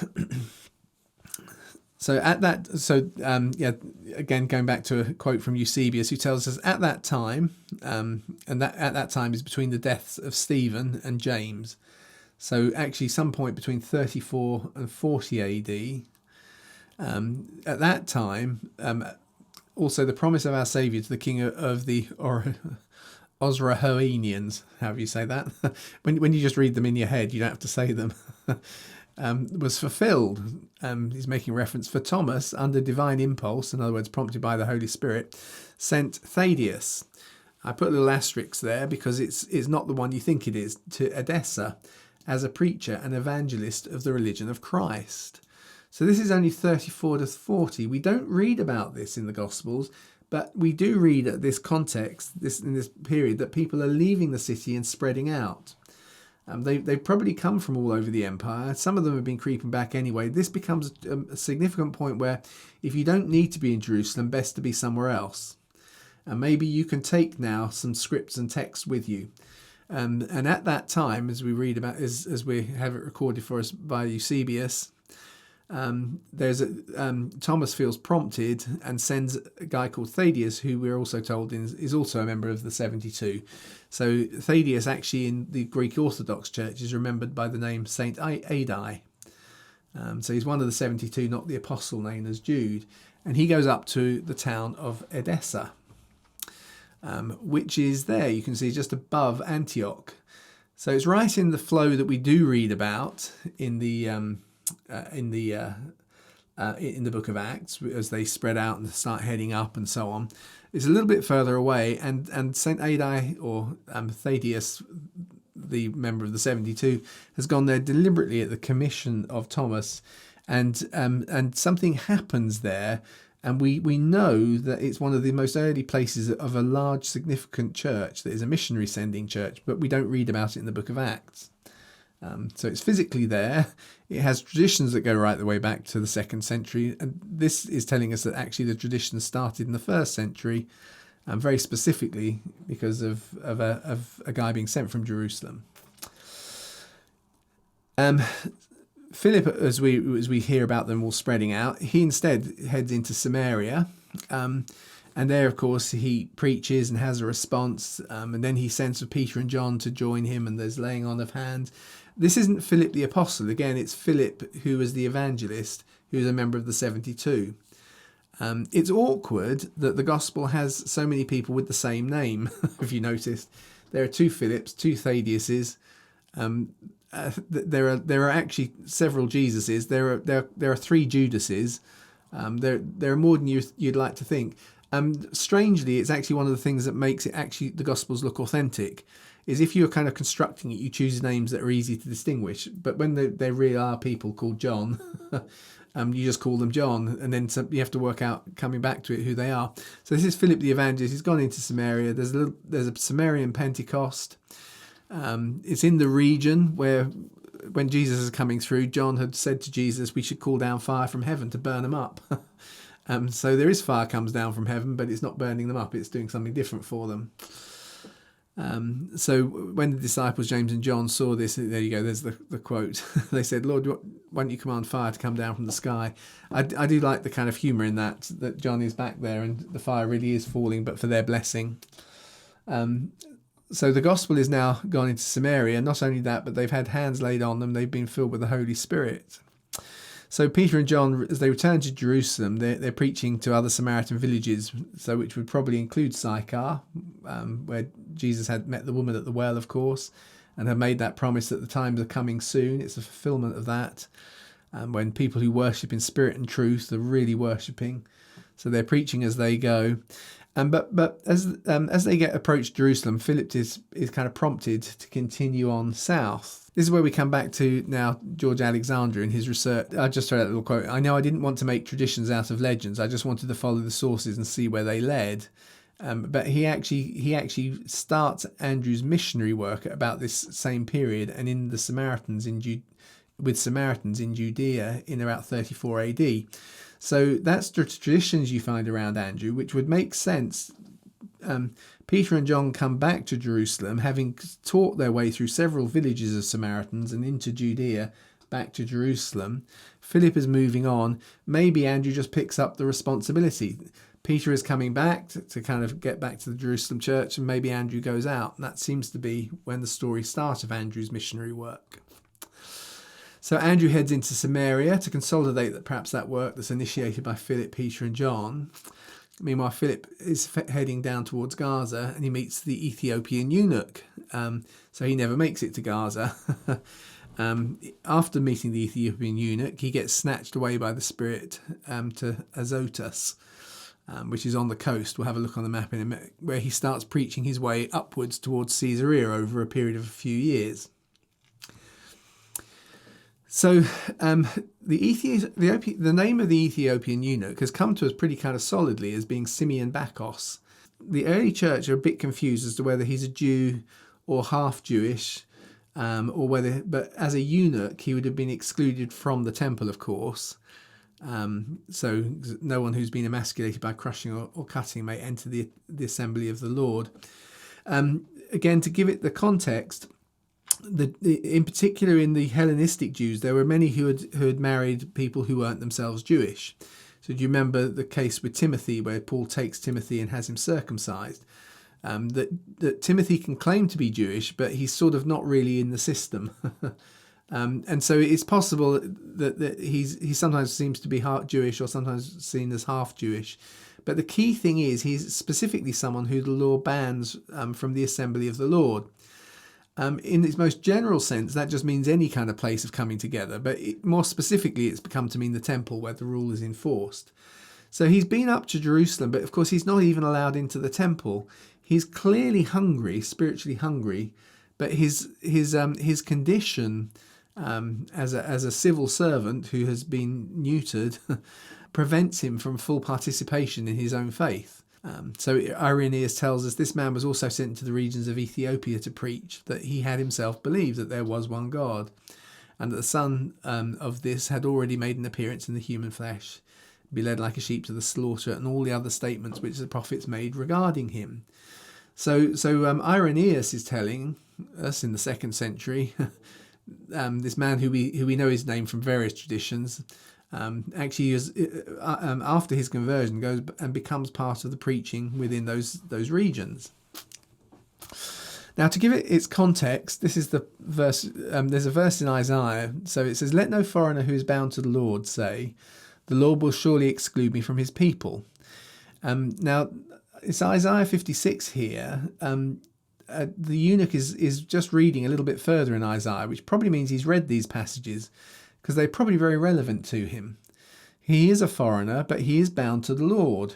going back to a quote from Eusebius, who tells us at that time, and that at that time is between the deaths of Stephen and James. So actually some point between 34 and 40 AD. At that time, also the promise of our Saviour to the king of the Osrahoenians, however you say that, when you just read them in your head, you don't have to say them, was fulfilled. He's making reference for Thomas, under divine impulse, in other words, prompted by the Holy Spirit, sent Thaddeus. I put a little asterisk there because it's not the one you think it is, to Edessa as a preacher and evangelist of the religion of Christ. So this is only 34 to 40. We don't read about this in the Gospels, but we do read at this context, in this period, that people are leaving the city and spreading out. They've probably come from all over the empire. Some of them have been creeping back anyway. This becomes a significant point where if you don't need to be in Jerusalem, best to be somewhere else. And maybe you can take now some scripts and texts with you. And at that time, as we read about, as we have it recorded for us by Eusebius, Thomas feels prompted and sends a guy called Thaddeus, who we're also told is also a member of the 72. So Thaddeus, actually in the Greek Orthodox Church, is remembered by the name Saint Adai. So he's one of the 72, not the apostle known as Jude. And he goes up to the town of Edessa, which is there, you can see, just above Antioch. So it's right in the flow that we do read about in the book of Acts, as they spread out and start heading up and so on. It's a little bit further away, and Saint Adai, or Thaddeus, the member of the 72, has gone there deliberately at the commission of Thomas, and something happens there, and we know that it's one of the most early places of a large significant church that is a missionary sending church, but we don't read about it in the book of Acts. So it's physically there. It has traditions that go right the way back to the 2nd century, and this is telling us that actually the tradition started in the 1st century, and very specifically because of a guy being sent from Jerusalem. Philip, as we hear about them all spreading out, he instead heads into Samaria, and there, of course, he preaches and has a response, and then he sends for Peter and John to join him, and there's laying on of hands. This isn't Philip the apostle. Again, it's Philip who is the evangelist, who is a member of the 72. It's awkward that the gospel has so many people with the same name. If you noticed, there are 2 Philips, 2 Thaddeus's. There are actually several Jesuses. There are 3 Judases. There are more than you'd like to think. Strangely, it's actually one of the things that makes it actually the Gospels look authentic, is if you're kind of constructing it, you choose names that are easy to distinguish. But when there really are people called John, you just call them John, and then you have to work out, coming back to it, who they are. So this is Philip the Evangelist. He's gone into Samaria. There's a Samarian Pentecost. It's in the region where, when Jesus is coming through, John had said to Jesus, we should call down fire from heaven to burn them up. So there is fire comes down from heaven, but it's not burning them up. It's doing something different for them. So when the disciples, James and John, saw this, there you go, there's the quote. They said, Lord, why don't you command fire to come down from the sky? I do like the kind of humour in that John is back there and the fire really is falling, but for their blessing. So the gospel is now gone into Samaria. Not only that, but they've had hands laid on them. They've been filled with the Holy Spirit. So Peter and John, as they return to Jerusalem, they're preaching to other Samaritan villages, so which would probably include Sychar, where Jesus had met the woman at the well, of course, and had made that promise that the times are coming soon. It's a fulfillment of that, when people who worship in spirit and truth are really worshipping. So they're preaching as they go. But as they approach Jerusalem, Philip is kind of prompted to continue on south. This is where we come back to now George Alexander in his research. I just read that little quote. I know I didn't want to make traditions out of legends. I just wanted to follow the sources and see where they led. But he actually starts Andrew's missionary work at about this same period, and in the Samaritans with Samaritans in Judea in about 34 AD. So that's the traditions you find around Andrew, which would make sense. Peter and John come back to Jerusalem, having taught their way through several villages of Samaritans and into Judea, back to Jerusalem. Philip is moving on. Maybe Andrew just picks up the responsibility. Peter is coming back to kind of get back to the Jerusalem church, and maybe Andrew goes out. And that seems to be when the story starts of Andrew's missionary work. So Andrew heads into Samaria to consolidate perhaps that work that's initiated by Philip, Peter and John. Meanwhile, Philip is heading down towards Gaza, and he meets the Ethiopian eunuch. So he never makes it to Gaza. After meeting the Ethiopian eunuch, he gets snatched away by the Spirit to Azotus, which is on the coast. We'll have a look on the map in a minute, where he starts preaching his way upwards towards Caesarea over a period of a few years. So the name of the Ethiopian eunuch has come to us pretty kind of solidly as being Simeon Bacchus. The early church are a bit confused as to whether he's a Jew or half Jewish, but as a eunuch he would have been excluded from the temple, of course. So no one who's been emasculated by crushing or cutting may enter the assembly of the Lord. Again, to give it the context, In particular, in the Hellenistic Jews, there were many who had married people who weren't themselves Jewish. So do you remember the case with Timothy, where Paul takes Timothy and has him circumcised? That Timothy can claim to be Jewish, but he's sort of not really in the system. And so it's possible that he sometimes seems to be half Jewish or sometimes seen as half Jewish. But the key thing is he's specifically someone who the law bans from the assembly of the Lord. In its most general sense, that just means any kind of place of coming together. But more specifically, it's become to mean the temple where the rule is enforced. So he's been up to Jerusalem, but of course he's not even allowed into the temple. He's clearly hungry, spiritually hungry, but his condition as a civil servant who has been neutered prevents him from full participation in his own faith. So Irenaeus tells us this man was also sent to the regions of Ethiopia to preach that he had himself believed that there was one God, and that the son of this had already made an appearance in the human flesh, be led like a sheep to the slaughter, and all the other statements which the prophets made regarding him. So Irenaeus is telling us in the 2nd century, this man who we know his name from various traditions, actually is after his conversion goes and becomes part of the preaching within those regions. Now, to give it its context, this is the verse. There's a verse in Isaiah. So it says, "Let no foreigner who is bound to the Lord say, 'The Lord will surely exclude me from his people.'" Now, it's Isaiah 56 here. The eunuch is just reading a little bit further in Isaiah, which probably means he's read these passages because they're probably very relevant to him. He is a foreigner, but he is bound to the Lord.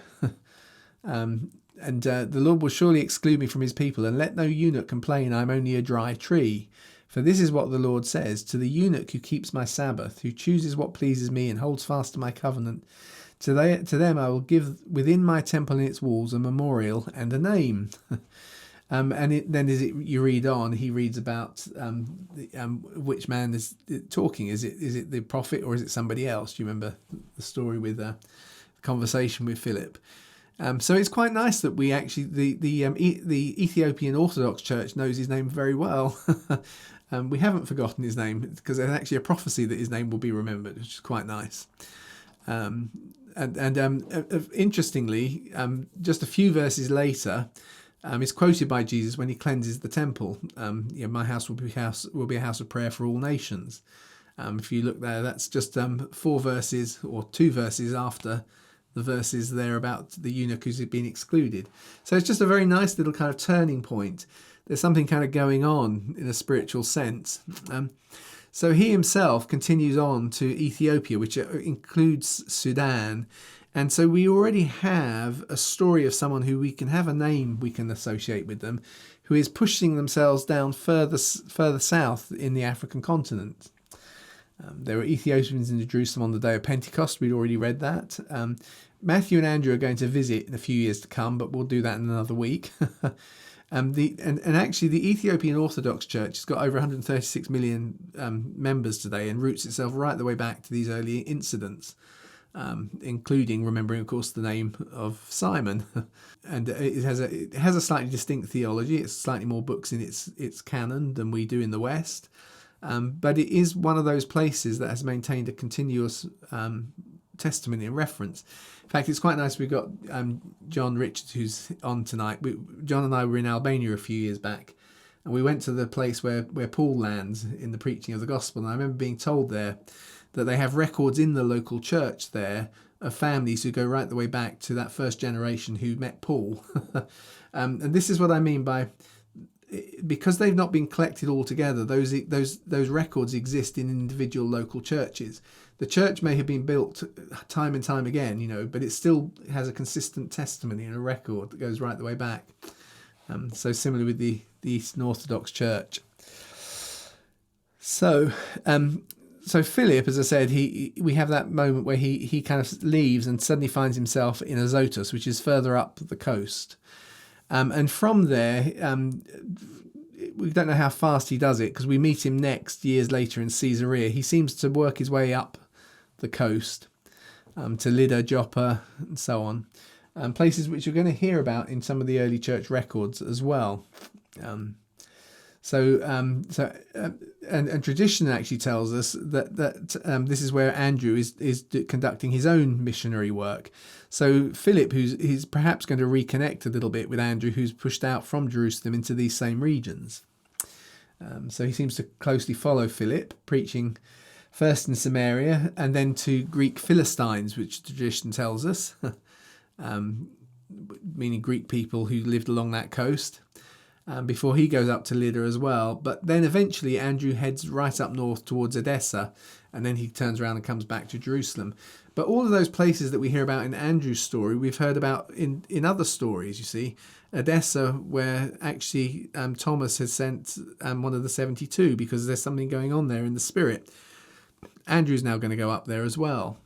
The Lord will surely exclude me from his people, and let no eunuch complain, I'm only a dry tree. For this is what the Lord says, to the eunuch who keeps my Sabbath, who chooses what pleases me and holds fast to my covenant. To them I will give within my temple and its walls a memorial and a name. You read on, he reads about which man is talking. Is it the prophet or is it somebody else? Do you remember the story with the conversation with Philip? So it's quite nice that we actually the Ethiopian Orthodox Church knows his name very well. We haven't forgotten his name because there's actually a prophecy that his name will be remembered, which is quite nice. Interestingly, just a few verses later, it's quoted by Jesus when he cleanses the temple. My house will be a house of prayer for all nations. If you look there, that's just 4 verses or 2 verses after the verses there about the eunuch who's been excluded. So it's just a very nice little kind of turning point. There's something kind of going on in a spiritual sense. So he himself continues on to Ethiopia, which includes Sudan. And so we already have a story of someone who we can have a name we can associate with them, who is pushing themselves down further south in the African continent. There were Ethiopians in Jerusalem on the day of Pentecost. We'd already read that. Matthew and Andrew are going to visit in a few years to come, but we'll do that in another week. Actually, the Ethiopian Orthodox Church has got over 136 million members today and roots itself right the way back to these early incidents, including remembering, of course, the name of Simon. And it has a slightly distinct theology. It's slightly more books in its canon than we do in the West. But it is one of those places that has maintained a continuous testimony and reference. In fact, it's quite nice. We've got John Richards, who's on tonight. John and I were in Albania a few years back, and we went to the place where Paul lands in the preaching of the gospel. And I remember being told there that they have records in the local church there of families who go right the way back to that first generation who met Paul. And this is what I mean by, because they've not been collected all together, those records exist in individual local churches. The church may have been built time and time again, but it still has a consistent testimony and a record that goes right the way back. So similar with the Eastern Orthodox Church. So Philip, as I said, we have that moment where he kind of leaves and suddenly finds himself in Azotus, which is further up the coast. And from there, we don't know how fast he does it because we meet him next years later in Caesarea. He seems to work his way up the coast to Lydda, Joppa, and so on. Places which you're going to hear about in some of the early church records as well. And tradition actually tells us that this is where Andrew is conducting his own missionary work. So Philip, he's perhaps going to reconnect a little bit with Andrew, who's pushed out from Jerusalem into these same regions. So he seems to closely follow Philip, preaching first in Samaria and then to Greek Philistines, which tradition tells us, meaning Greek people who lived along that coast, before he goes up to Lydda as well. But then eventually Andrew heads right up north towards Edessa, and then he turns around and comes back to Jerusalem. But all of those places that we hear about in Andrew's story, we've heard about in other stories, you see. Edessa, where actually Thomas has sent one of the 72 because there's something going on there in the spirit. Andrew's now going to go up there as well.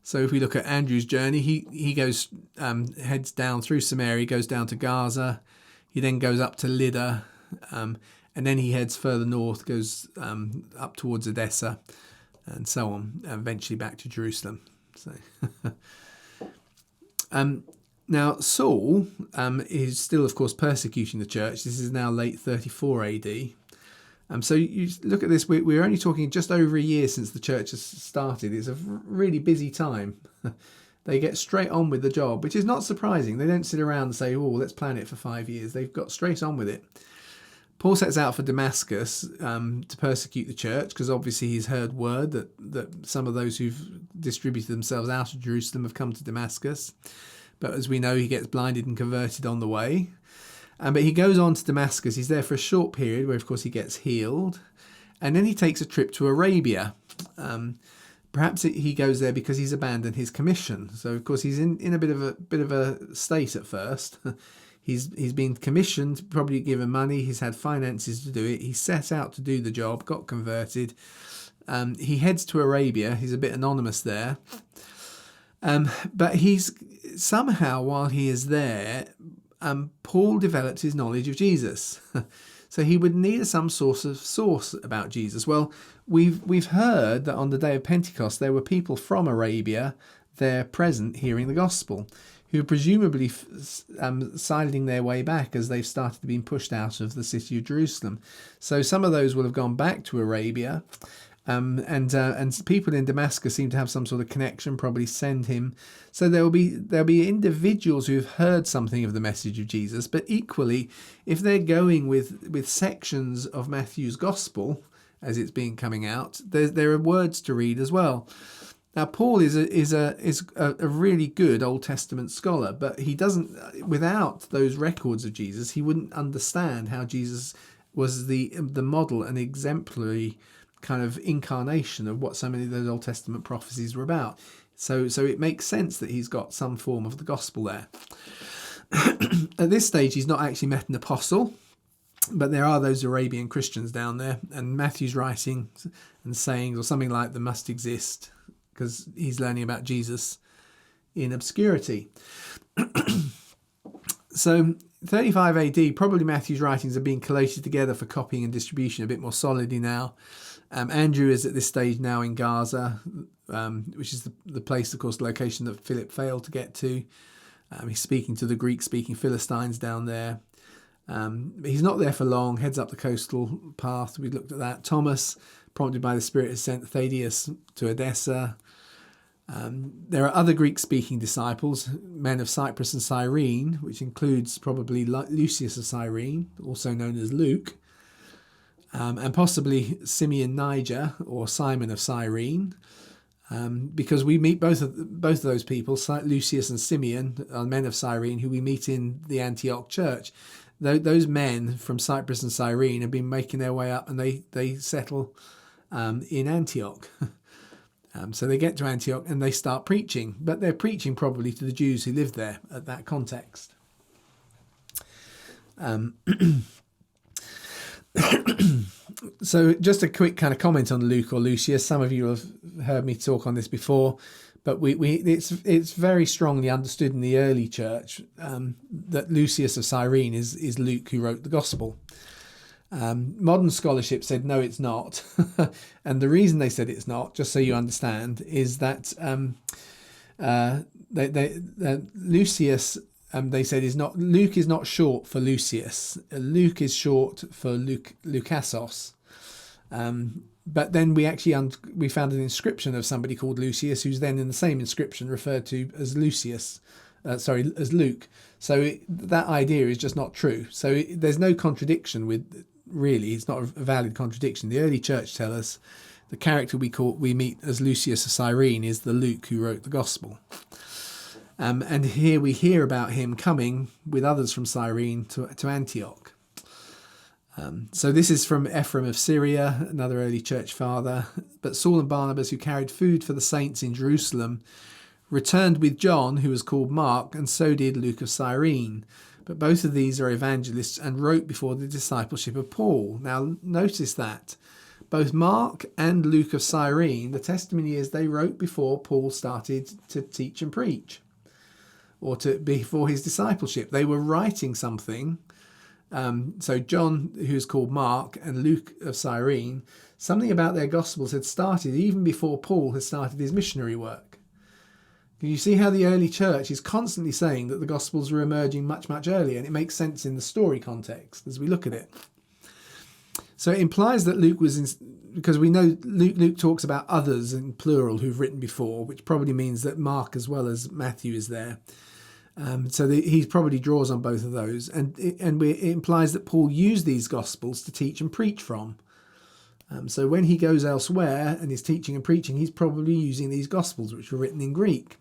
So if we look at Andrew's journey, he goes heads down through Samaria, goes down to Gaza. He then goes up to Lydda, and then he heads further north, goes up towards Edessa, and so on, and eventually back to Jerusalem. So, now Saul is still, of course, persecuting the church. This is now late 34 AD. So you look at this, we're only talking just over a year since the church has started. It's a really busy time. They get straight on with the job, which is not surprising. They don't sit around and say, oh, let's plan it for 5 years. They've got straight on with it. Paul sets out for Damascus to persecute the church, because obviously he's heard word that some of those who've distributed themselves out of Jerusalem have come to Damascus. But as we know, he gets blinded and converted on the way. But he goes on to Damascus. He's there for a short period where, of course, he gets healed. And then he takes a trip to Arabia. Perhaps he goes there because he's abandoned his commission. So, of course, he's in a bit of a state at first. He's been commissioned, probably given money. He's had finances to do it. He set out to do the job, got converted. He heads to Arabia. He's a bit anonymous there. But he's somehow, while he is there, Paul developed his knowledge of Jesus. So he would need some source about Jesus. Well, we've heard that on the day of Pentecost there were people from Arabia there present hearing the gospel, who are presumably sidling their way back as they've started being pushed out of the city of Jerusalem. So some of those will have gone back to Arabia. And people in Damascus seem to have some sort of connection, probably send him. So there'll be individuals who have heard something of the message of Jesus, but equally, if they're going with sections of Matthew's gospel as it's being coming out, there are words to read as well. Now, Paul is a really good Old Testament scholar, but he doesn't, without those records of Jesus, he wouldn't understand how Jesus was the model and exemplary kind of incarnation of what so many of those Old Testament prophecies were about. So it makes sense that he's got some form of the gospel there. At this stage, he's not actually met an apostle, but there are those Arabian Christians down there, and Matthew's writing and sayings or something like them must exist, because he's learning about Jesus in obscurity. So 35 AD, probably Matthew's writings are being collated together for copying and distribution a bit more solidly now. Andrew is at this stage now in Gaza, which is the place, of course, the location that Philip failed to get to. He's speaking to the Greek-speaking Philistines down there. He's not there for long, heads up the coastal path. We looked at that. Thomas, prompted by the Spirit, has sent Thaddeus to Edessa. There are other Greek-speaking disciples, men of Cyprus and Cyrene, which includes probably Lucius of Cyrene, also known as Luke, and possibly Simeon Niger or Simon of Cyrene, because we meet both of those people. Lucius and Simeon are men of Cyrene who we meet in the Antioch church. Those men from Cyprus and Cyrene have been making their way up, and they settle in Antioch. So they get to Antioch and they start preaching, but they're preaching probably to the Jews who lived there at that context. So just a quick kind of comment on Luke or Lucius. Some of you have heard me talk on this before, but it's very strongly understood in the early church that Lucius of Cyrene is Luke who wrote the gospel. Modern scholarship said no, it's not. And the reason they said it's not, just so you understand, is that Lucius they said Luke is not short for Lucius. Luke is short for Lukassos. But then we found an inscription of somebody called Lucius, who's then in the same inscription referred to as as Luke. So that idea is just not true. So there's no contradiction it's not a valid contradiction. The early church tell us the character we meet as Lucius of Cyrene is the Luke who wrote the gospel. And here we hear about him coming with others from Cyrene to Antioch. So this is from Ephraim of Syria, another early church father. But Saul and Barnabas, who carried food for the saints in Jerusalem, returned with John, who was called Mark, and so did Luke of Cyrene. But both of these are evangelists and wrote before the discipleship of Paul. Now notice that both Mark and Luke of Cyrene, the testimony is they wrote before Paul started to teach and preach, or before his discipleship. They were writing something. So John, who's called Mark, and Luke of Cyrene, something about their gospels had started even before Paul had started his missionary work. Can you see how the early church is constantly saying that the gospels were emerging much, much earlier? And it makes sense in the story context as we look at it. So it implies that Luke was because we know Luke talks about others in plural who've written before, which probably means that Mark as well as Matthew is there. So he probably draws on both of those, and it implies that Paul used these Gospels to teach and preach from. So when he goes elsewhere and is teaching and preaching, he's probably using these Gospels, which were written in Greek.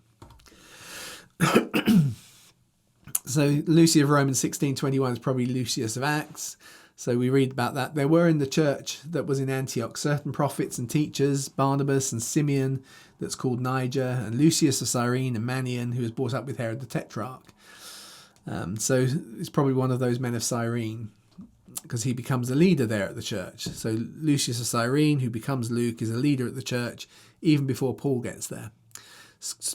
So Lucy of Rome in 1621 is probably Lucius of Acts. So we read about that. There were in the church that was in Antioch certain prophets and teachers, Barnabas and Simeon, that's called Niger, and Lucius of Cyrene, and Manaen, who was brought up with Herod the Tetrarch. So it's probably one of those men of Cyrene, because he becomes a leader there at the church. So Lucius of Cyrene, who becomes Luke, is a leader at the church even before Paul gets there.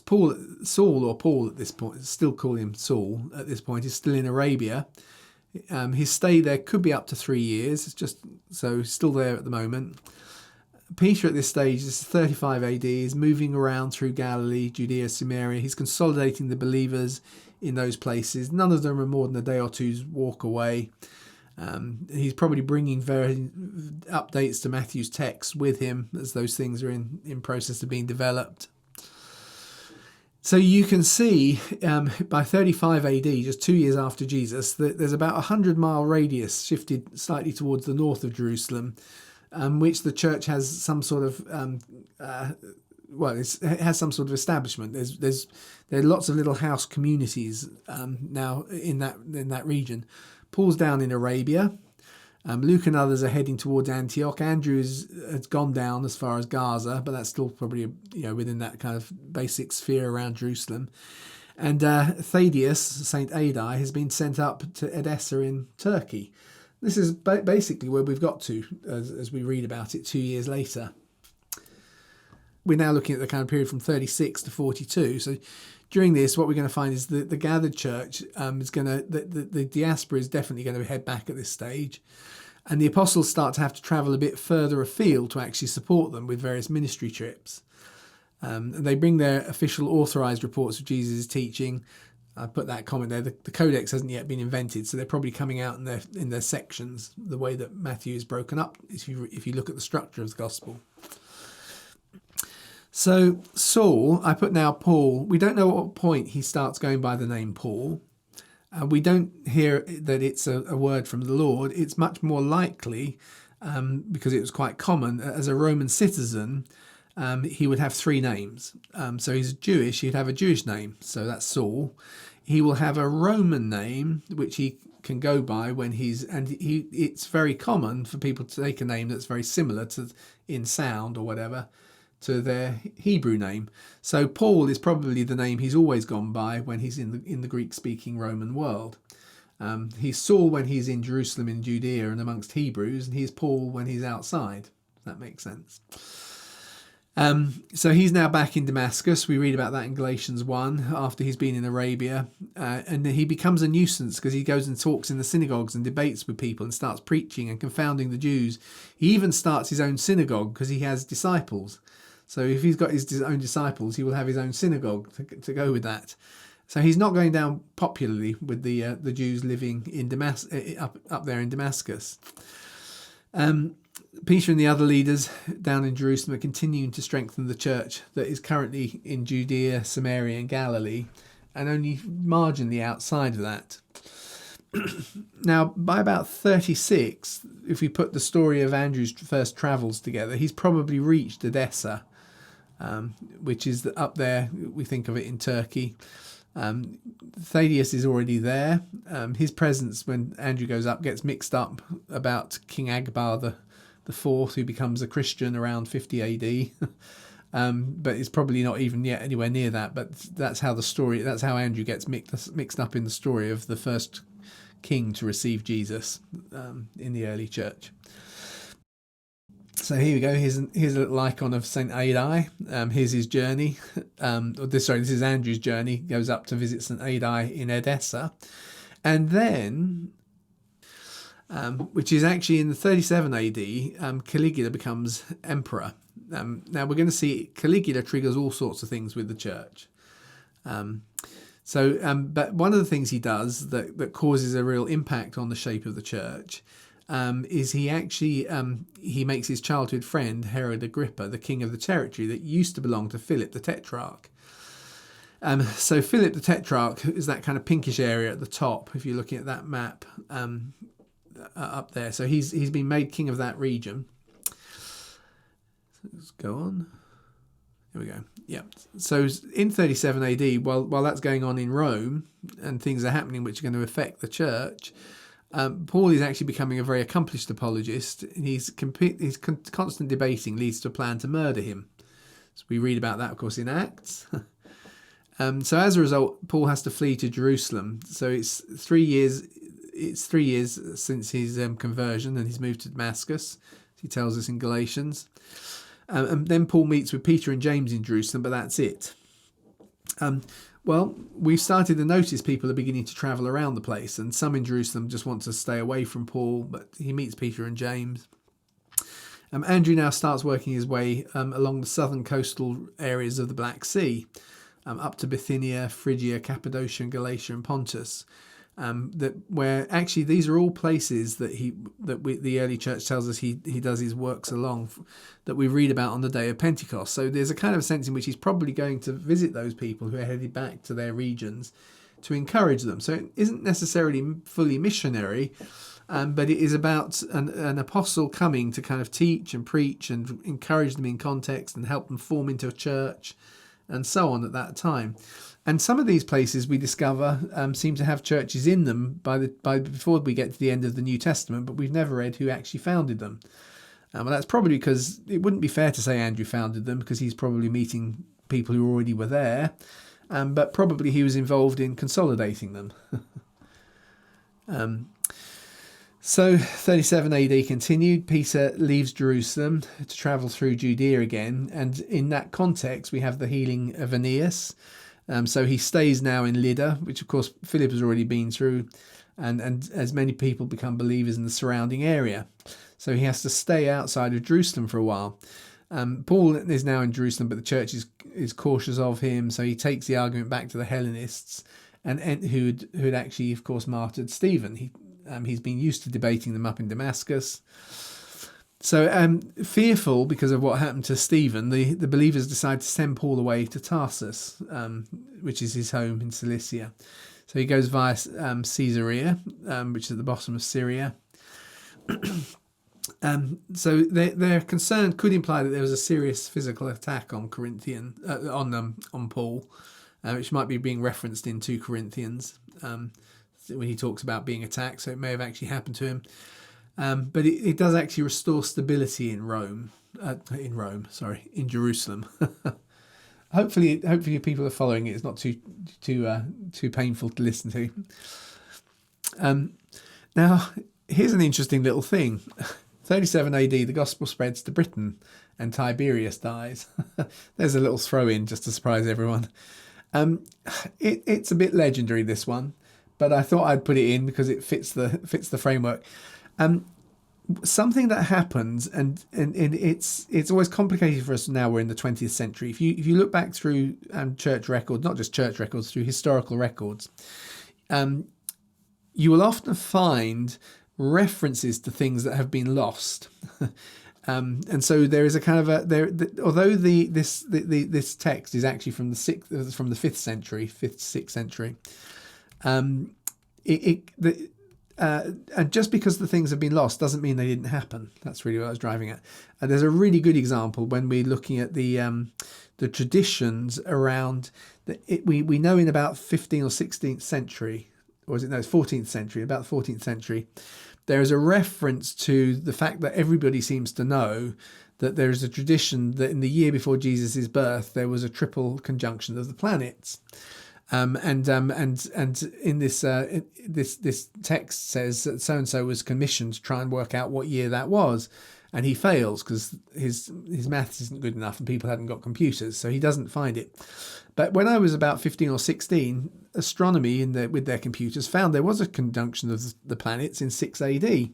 Paul at this point, still call him Saul at this point, is still in Arabia. His stay there could be up to 3 years. It's just so he's still there at the moment. Peter at this stage is 35 AD, is moving around through Galilee, Judea, Samaria. He's consolidating the believers in those places. None of them are more than a day or two's walk away. He's probably bringing updates to Matthew's text with him as those things are in process of being developed. So you can see by 35 AD, just 2 years after Jesus, that there's about a 100-mile radius shifted slightly towards the north of Jerusalem, which the church has some sort of it has some sort of establishment. There are lots of little house communities now in that region. Paul's down in Arabia. Luke and others are heading towards Antioch. Andrew has gone down as far as Gaza, but that's still probably within that kind of basic sphere around Jerusalem. And Thaddeus, Saint Adai, has been sent up to Edessa in Turkey. This is basically where we've got to as we read about it 2 years later. We're now looking at the kind of period from 36 to 42. So during this, what we're going to find is that the gathered church is going to, the diaspora is definitely going to head back at this stage. And the apostles start to have to travel a bit further afield to actually support them with various ministry trips. And they bring their official authorized reports of Jesus' teaching. I put that comment there. The codex hasn't yet been invented, so they're probably coming out in their sections, the way that Matthew is broken up, if you look at the structure of the gospel. So Saul, I put now Paul. We don't know at what point he starts going by the name Paul. We don't hear that it's a word from the Lord. It's much more likely, because it was quite common, as a Roman citizen, he would have 3 names. So he's Jewish, he'd have a Jewish name. So that's Saul. He will have a Roman name, which he can go by when it's very common for people to take a name that's very similar to, in sound or whatever, to their Hebrew name. So Paul is probably the name he's always gone by when he's in the Greek-speaking Roman world. He's Saul when he's in Jerusalem, in Judea and amongst Hebrews, and he's Paul when he's outside. That makes sense. So he's now back in Damascus. We read about that in Galatians 1 after he's been in Arabia, and he becomes a nuisance because he goes and talks in the synagogues and debates with people and starts preaching and confounding the Jews. He even starts his own synagogue because he has disciples. So if he's got his own disciples, he will have his own synagogue to go with that. So he's not going down popularly with the Jews living in up there in Damascus. Peter and the other leaders down in Jerusalem are continuing to strengthen the church that is currently in Judea, Samaria and Galilee, and only marginally outside of that. Now, by about 36, if we put the story of Andrew's first travels together, he's probably reached Edessa, which is up there. We think of it in Turkey. Thaddeus is already there. His presence when Andrew goes up gets mixed up about King Agbar the fourth, who becomes a Christian around 50 AD. But it's probably not even yet anywhere near that. But that's how Andrew gets mixed up in the story of the first king to receive Jesus in the early church. So here we go. Here's a little icon of St. Adai. Here's his journey. This is Andrew's journey. He goes up to visit St. Adai in Edessa. And then, which is actually in the 37 AD, Caligula becomes emperor. Now we're going to see Caligula triggers all sorts of things with the church. But one of the things he does that causes a real impact on the shape of the church is he makes his childhood friend Herod Agrippa the king of the territory that used to belong to Philip the Tetrarch. So Philip the Tetrarch is that kind of pinkish area at the top if you're looking at that map up there. So he's been made king of that region. Let's go on. Here we go. Yeah. So in 37 AD, while that's going on in Rome and things are happening which are going to affect the church, Paul is actually becoming a very accomplished apologist. His constant debating leads to a plan to murder him. So we read about that, of course, in Acts. So as a result, Paul has to flee to Jerusalem. So it's 3 years. It's 3 years since his conversion, and he's moved to Damascus. He tells us in Galatians. And then Paul meets with Peter and James in Jerusalem, but that's it. Well, we've started to notice people are beginning to travel around the place, and some in Jerusalem just want to stay away from Paul, but he meets Peter and James. Andrew now starts working his way along the southern coastal areas of the Black Sea, up to Bithynia, Phrygia, Cappadocia, and Galatia, and Pontus. Where actually these are all places that the early church tells us he does his works along, that we read about on the day of Pentecost. So there's a kind of sense in which he's probably going to visit those people who are headed back to their regions to encourage them. So it isn't necessarily fully missionary, but it is about an apostle coming to kind of teach and preach and encourage them in context and help them form into a church and so on at that time. And some of these places we discover seem to have churches in them before we get to the end of the New Testament, but we've never read who actually founded them. Well, that's probably because it wouldn't be fair to say Andrew founded them, because he's probably meeting people who already were there, but probably he was involved in consolidating them. So 37 AD continued. Peter leaves Jerusalem to travel through Judea again, and in that context we have the healing of Aeneas. So he stays now in Lydda, which of course Philip has already been through, and as many people become believers in the surrounding area. So he has to stay outside of Jerusalem for a while. Paul is now in Jerusalem, but the church is cautious of him, so he takes the argument back to the Hellenists, and who had actually, of course, martyred Stephen. He's been used to debating them up in Damascus. So fearful because of what happened to Stephen, the believers decide to send Paul away to Tarsus, which is his home in Cilicia. So he goes via Caesarea, which is at the bottom of Syria. So their concern could imply that there was a serious physical attack on on Paul, which might be being referenced in 2 Corinthians when he talks about being attacked. So it may have actually happened to him. But it does actually restore stability in Jerusalem. Hopefully people are following it. It's not too painful to listen to. Now, here's an interesting little thing. 37 AD, the gospel spreads to Britain, and Tiberius dies. There's a little throw in just to surprise everyone. It's a bit legendary, this one, but I thought I'd put it in because it fits the framework. something that happens, and it's always complicated for us now. We're in the 20th century. If you look back through church records, not just church records, through historical records, you will often find references to things that have been lost. And so there is a kind of although this text is actually from the 5th century, 5th, 6th century, and just because the things have been lost doesn't mean they didn't happen. That's really what I was driving at. And there's a really good example when we're looking at the traditions around we know in about 15th or 16th century, or is it no, it's 14th century, about the 14th century, there is a reference to the fact that everybody seems to know that there is a tradition that in the year before Jesus' birth there was a triple conjunction of the planets. And in this text says that so and so was commissioned to try and work out what year that was, and he fails because his maths isn't good enough and people hadn't got computers, so he doesn't find it. But when I was about 15 or 16, astronomy with their computers found there was a conjunction of the planets in 6 AD.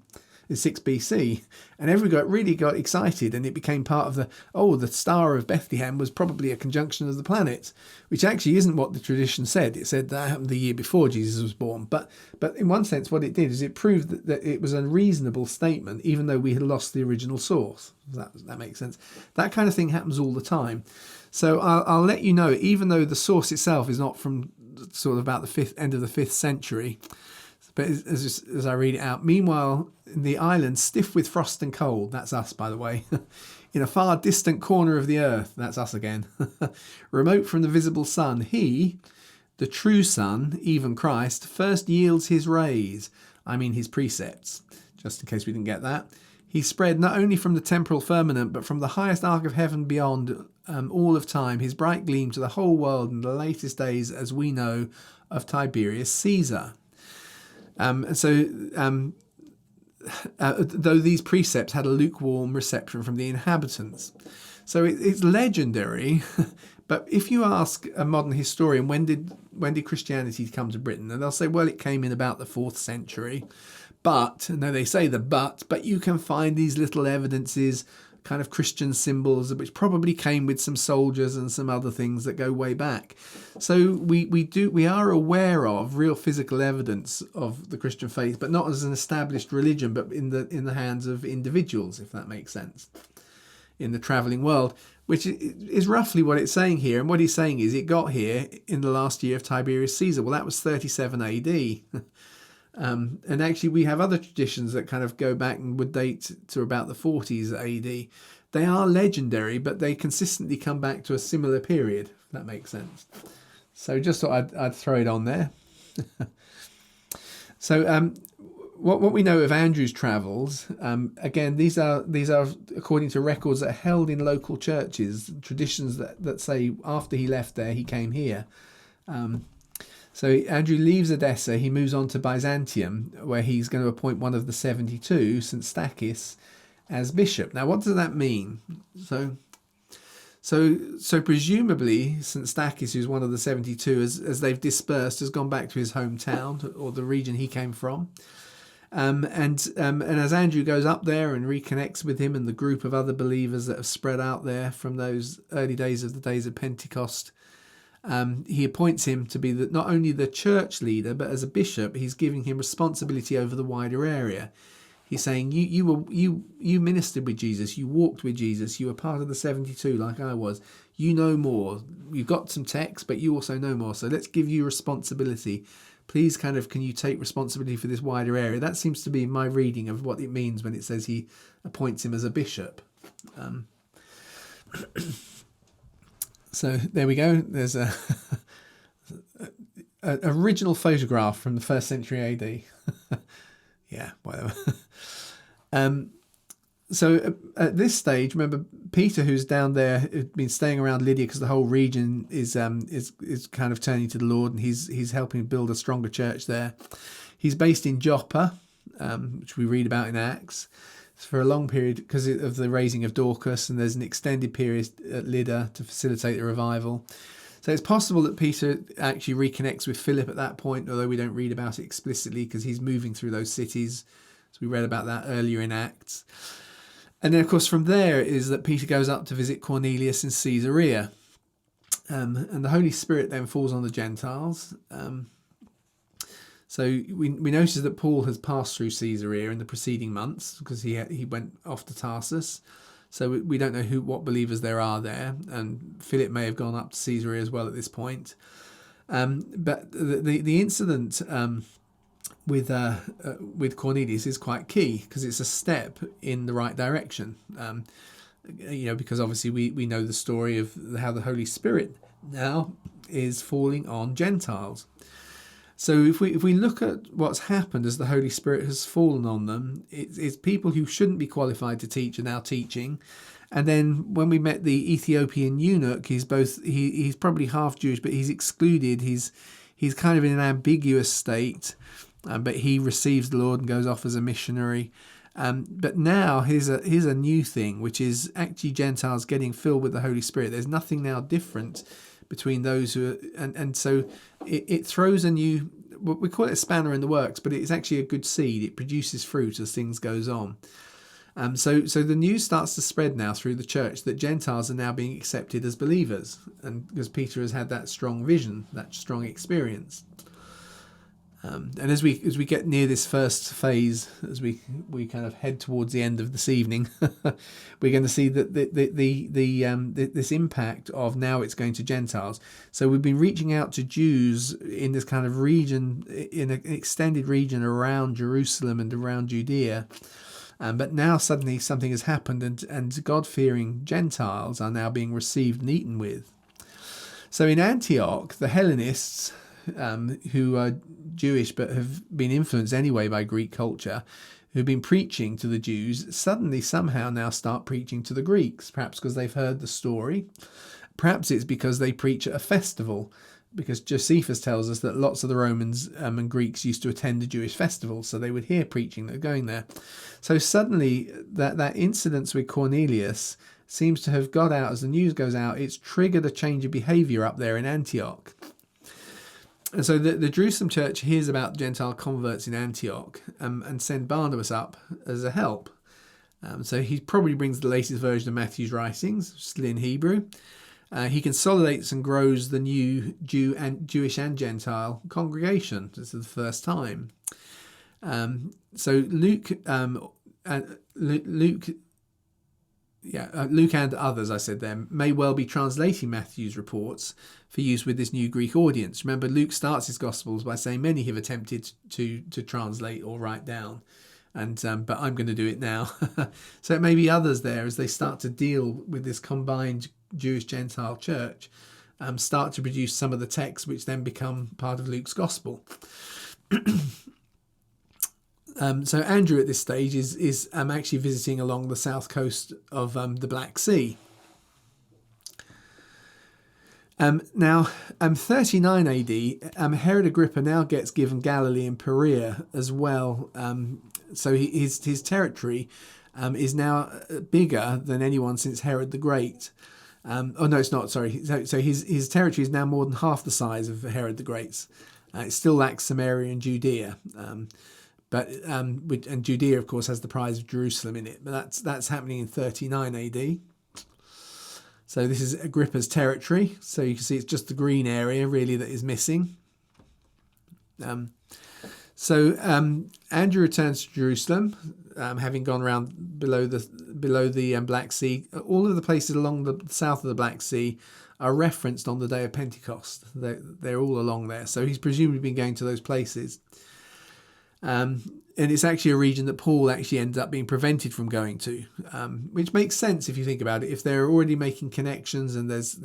In 6 BC, and everyone really got excited, and it became part of the Star of Bethlehem was probably a conjunction of the planets, which actually isn't what the tradition said. It said that happened the year before Jesus was born, but in one sense what it did is it proved that it was a reasonable statement, even though we had lost the original source. That makes sense. That kind of thing happens all the time. So I'll let you know, even though the source itself is not from sort of about the end of the 5th century, but as I read it out, meanwhile, in the island, stiff with frost and cold, that's us, by the way, in a far distant corner of the earth, that's us again, remote from the visible sun, he, the true Son, even Christ, first yields his rays, his precepts, just in case we didn't get that. He spread not only from the temporal firmament, but from the highest arc of heaven beyond all of time, his bright gleam to the whole world in the latest days, as we know, of Tiberius Caesar. Though these precepts had a lukewarm reception from the inhabitants. So it's legendary, but if you ask a modern historian, when did Christianity come to Britain? And they'll say, well, it came in about the 4th century. But, no, they say but you can find these little evidences, kind of Christian symbols, which probably came with some soldiers and some other things that go way back. So we are aware of real physical evidence of the Christian faith, but not as an established religion, but in the hands of individuals, if that makes sense, in the travelling world, which is roughly what it's saying here. And what he's saying is it got here in the last year of Tiberius Caesar. Well, that was 37 AD. And actually we have other traditions that kind of go back and would date to about the 40s AD. They are legendary, but they consistently come back to a similar period, if that makes sense. So just thought I'd throw it on there. So what we know of Andrew's travels, again, these are according to records that are held in local churches, traditions that say after he left there, he came here. So Andrew leaves Edessa, he moves on to Byzantium, where he's going to appoint one of the 72, St. Stachys, as bishop. Now, what does that mean? So presumably, St. Stachys, who's one of the 72, as they've dispersed, has gone back to his hometown, or the region he came from. And as Andrew goes up there and reconnects with him and the group of other believers that have spread out there from those early days of the days of Pentecost, he appoints him to be not only the church leader, but as a bishop, he's giving him responsibility over the wider area. He's saying, you ministered with Jesus, you walked with Jesus, you were part of the 72 like I was. You know more. You've got some text, but you also know more. So let's give you responsibility. Please can you take responsibility for this wider area? That seems to be my reading of what it means when it says he appoints him as a bishop. So there we go. There's a original photograph from the 1st century AD. Yeah, whatever. So at this stage, remember Peter, who's down there, had been staying around Lydia because the whole region is kind of turning to the Lord, and he's helping build a stronger church there. He's based in Joppa, which we read about in Acts, for a long period because of the raising of Dorcas, and there's an extended period at Lydda to facilitate the revival. So it's possible that Peter actually reconnects with Philip at that point, although we don't read about it explicitly because he's moving through those cities So we read about that earlier in Acts. And then, of course, from there is that Peter goes up to visit Cornelius in Caesarea. And the Holy Spirit then falls on the Gentiles. So we notice that Paul has passed through Caesarea in the preceding months because he went off to Tarsus. So we don't know what believers there are there. And Philip may have gone up to Caesarea as well at this point. But the incident with Cornelius is quite key because it's a step in the right direction. Because obviously we know the story of how the Holy Spirit now is falling on Gentiles. So if we look at what's happened as the Holy Spirit has fallen on them, it's people who shouldn't be qualified to teach are now teaching. And then when we met the Ethiopian eunuch, he's probably half Jewish, but he's excluded. He's kind of in an ambiguous state, but he receives the Lord and goes off as a missionary. But now here's a new thing, which is actually Gentiles getting filled with the Holy Spirit. There's nothing now different between those who are, and so it throws a new, we call it a spanner in the works, but it's actually a good seed. It produces fruit as things goes on. So the news starts to spread now through the church that Gentiles are now being accepted as believers, and because Peter has had that strong vision, that strong experience. And as we get near this first phase, as we kind of head towards the end of this evening, we're going to see that this impact of now it's going to Gentiles. So we've been reaching out to Jews in this kind of region, in an extended region around Jerusalem and around Judea. But now suddenly something has happened, and God-fearing Gentiles are now being received and eaten with. So in Antioch, the Hellenists, who are Jewish but have been influenced anyway by Greek culture, who've been preaching to the Jews, suddenly somehow now start preaching to the Greeks, perhaps because they've heard the story. Perhaps it's because they preach at a festival, because Josephus tells us that lots of the Romans and Greeks used to attend the Jewish festivals, so they would hear preaching that going there. So suddenly that incident with Cornelius seems to have got out. As the news goes out, it's triggered a change of behaviour up there in Antioch. And so the Jerusalem church hears about Gentile converts in Antioch and send Barnabas up as a help. So he probably brings the latest version of Matthew's writings, still in Hebrew. He consolidates and grows the new Jewish and Gentile congregation. This is the first time. So Luke and others, I said there, may well be translating Matthew's reports for use with this new Greek audience. Remember, Luke starts his Gospels by saying many have attempted to translate or write down, but I'm going to do it now. So it may be others there, as they start to deal with this combined Jewish-Gentile church, start to produce some of the texts which then become part of Luke's Gospel. So Andrew at this stage is actually visiting along the south coast of the Black Sea. Now, 39 AD, Herod Agrippa now gets given Galilee and Perea as well. So his territory is now bigger than anyone since Herod the Great. No, it's not, sorry. So his territory is now more than half the size of Herod the Great's. It still lacks Samaria and Judea. And Judea, of course, has the prize of Jerusalem in it. But that's happening in 39 AD. So this is Agrippa's territory. So you can see it's just the green area, really, that is missing. So Andrew returns to Jerusalem, having gone around below the Black Sea. All of the places along the south of the Black Sea are referenced on the day of Pentecost. They're all along there. So he's presumably been going to those places. And it's actually a region that Paul actually ends up being prevented from going to, which makes sense if you think about it. If they're already making connections, and there's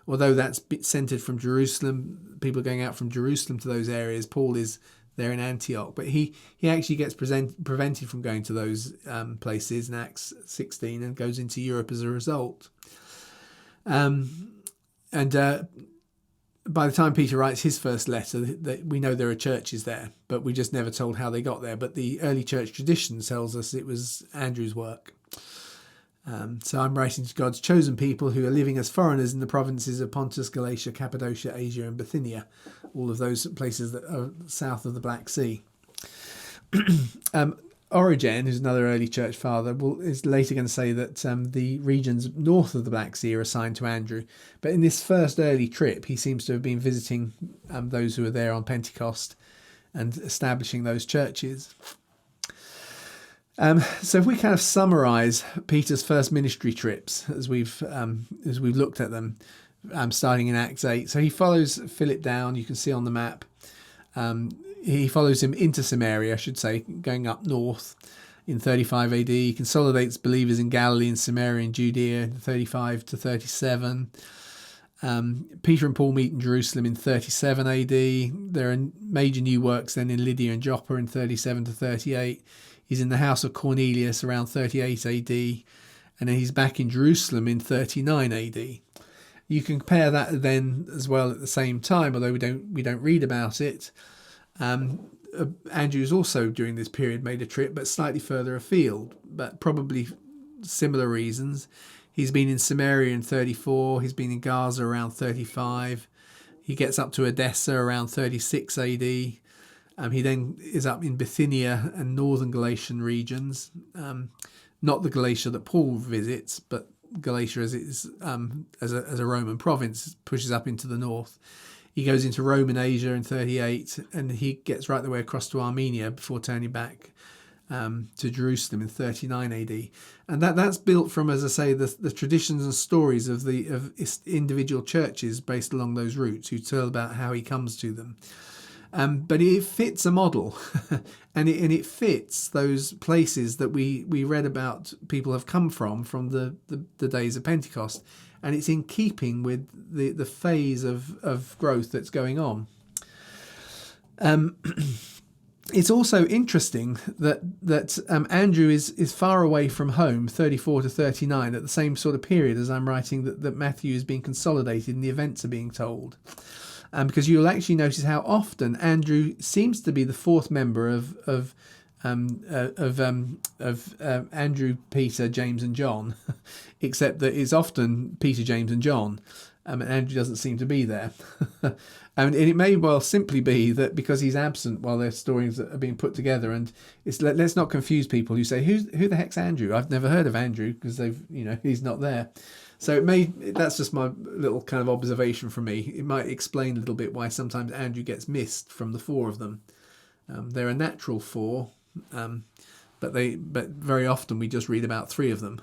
although that's centered from Jerusalem, people are going out from Jerusalem to those areas. Paul is there in Antioch, but he actually gets prevented from going to those places in Acts 16 and goes into Europe as a result. By the time Peter writes his first letter, we know there are churches there, but we're just never told how they got there. But the early church tradition tells us it was Andrew's work. So I'm writing to God's chosen people who are living as foreigners in the provinces of Pontus, Galatia, Cappadocia, Asia and Bithynia, all of those places that are south of the Black Sea. Origen, who's another early church father, is later going to say that the regions north of the Black Sea are assigned to Andrew. But in this first early trip, he seems to have been visiting those who were there on Pentecost and establishing those churches. So if we kind of summarise Peter's first ministry trips as we've looked at them, starting in Acts 8. So he follows Philip down. You can see on the map. He follows him into Samaria, I should say, going up north in 35 AD. He consolidates believers in Galilee and Samaria and Judea in 35 to 37. Peter and Paul meet in Jerusalem in 37 AD. There are major new works then in Lydia and Joppa in 37 to 38. He's in the house of Cornelius around 38 AD. And then he's back in Jerusalem in 39 AD. You can compare that then as well at the same time, although we don't read about it. Andrew's also during this period made a trip, but slightly further afield, but probably similar reasons. He's been in Samaria in 34. He's been in Gaza around 35. He gets up to Edessa around 36 AD. He then is up in Bithynia and northern Galatian regions. Not the Galatia that Paul visits, but Galatia as it is as a Roman province, pushes up into the north. He goes into Roman Asia in 38, and he gets right the way across to Armenia before turning back to Jerusalem in 39 AD. And that's built from, as I say, the traditions and stories of individual churches based along those routes, who tell about how he comes to them. But it fits a model, and it fits those places that we read about people have come from the days of Pentecost, and it's in keeping with the phase of growth that's going on. It's also interesting that Andrew is far away from home, 34 to 39, at the same sort of period as I'm writing that Matthew is being consolidated and the events are being told. Because you'll actually notice how often Andrew seems to be the fourth member of Andrew, Peter, James, and John, except that it's often Peter, James, and John, and Andrew doesn't seem to be there. And it may well simply be that because he's absent while their stories are being put together, and let's not confuse people who say, who the heck's Andrew? I've never heard of Andrew, because he's not there. So that's just my little kind of observation from me. It might explain a little bit why sometimes Andrew gets missed from the four of them. They're a natural four, but very often we just read about three of them.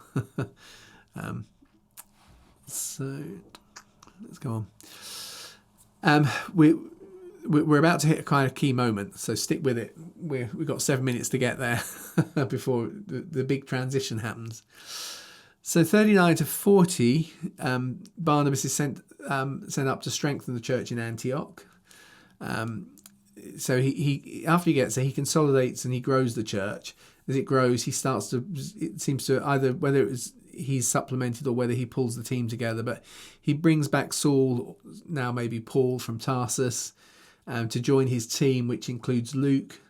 So let's go on. We're about to hit a kind of key moment, so stick with it. We've got 7 minutes to get there before the big transition happens. So 39 to 40, Barnabas is sent up to strengthen the church in Antioch. So he after he gets there, he consolidates and he grows the church. As it grows, it seems to either whether he's supplemented or whether he pulls the team together, but he brings back Saul, now maybe Paul, from Tarsus, to join his team, which includes Luke,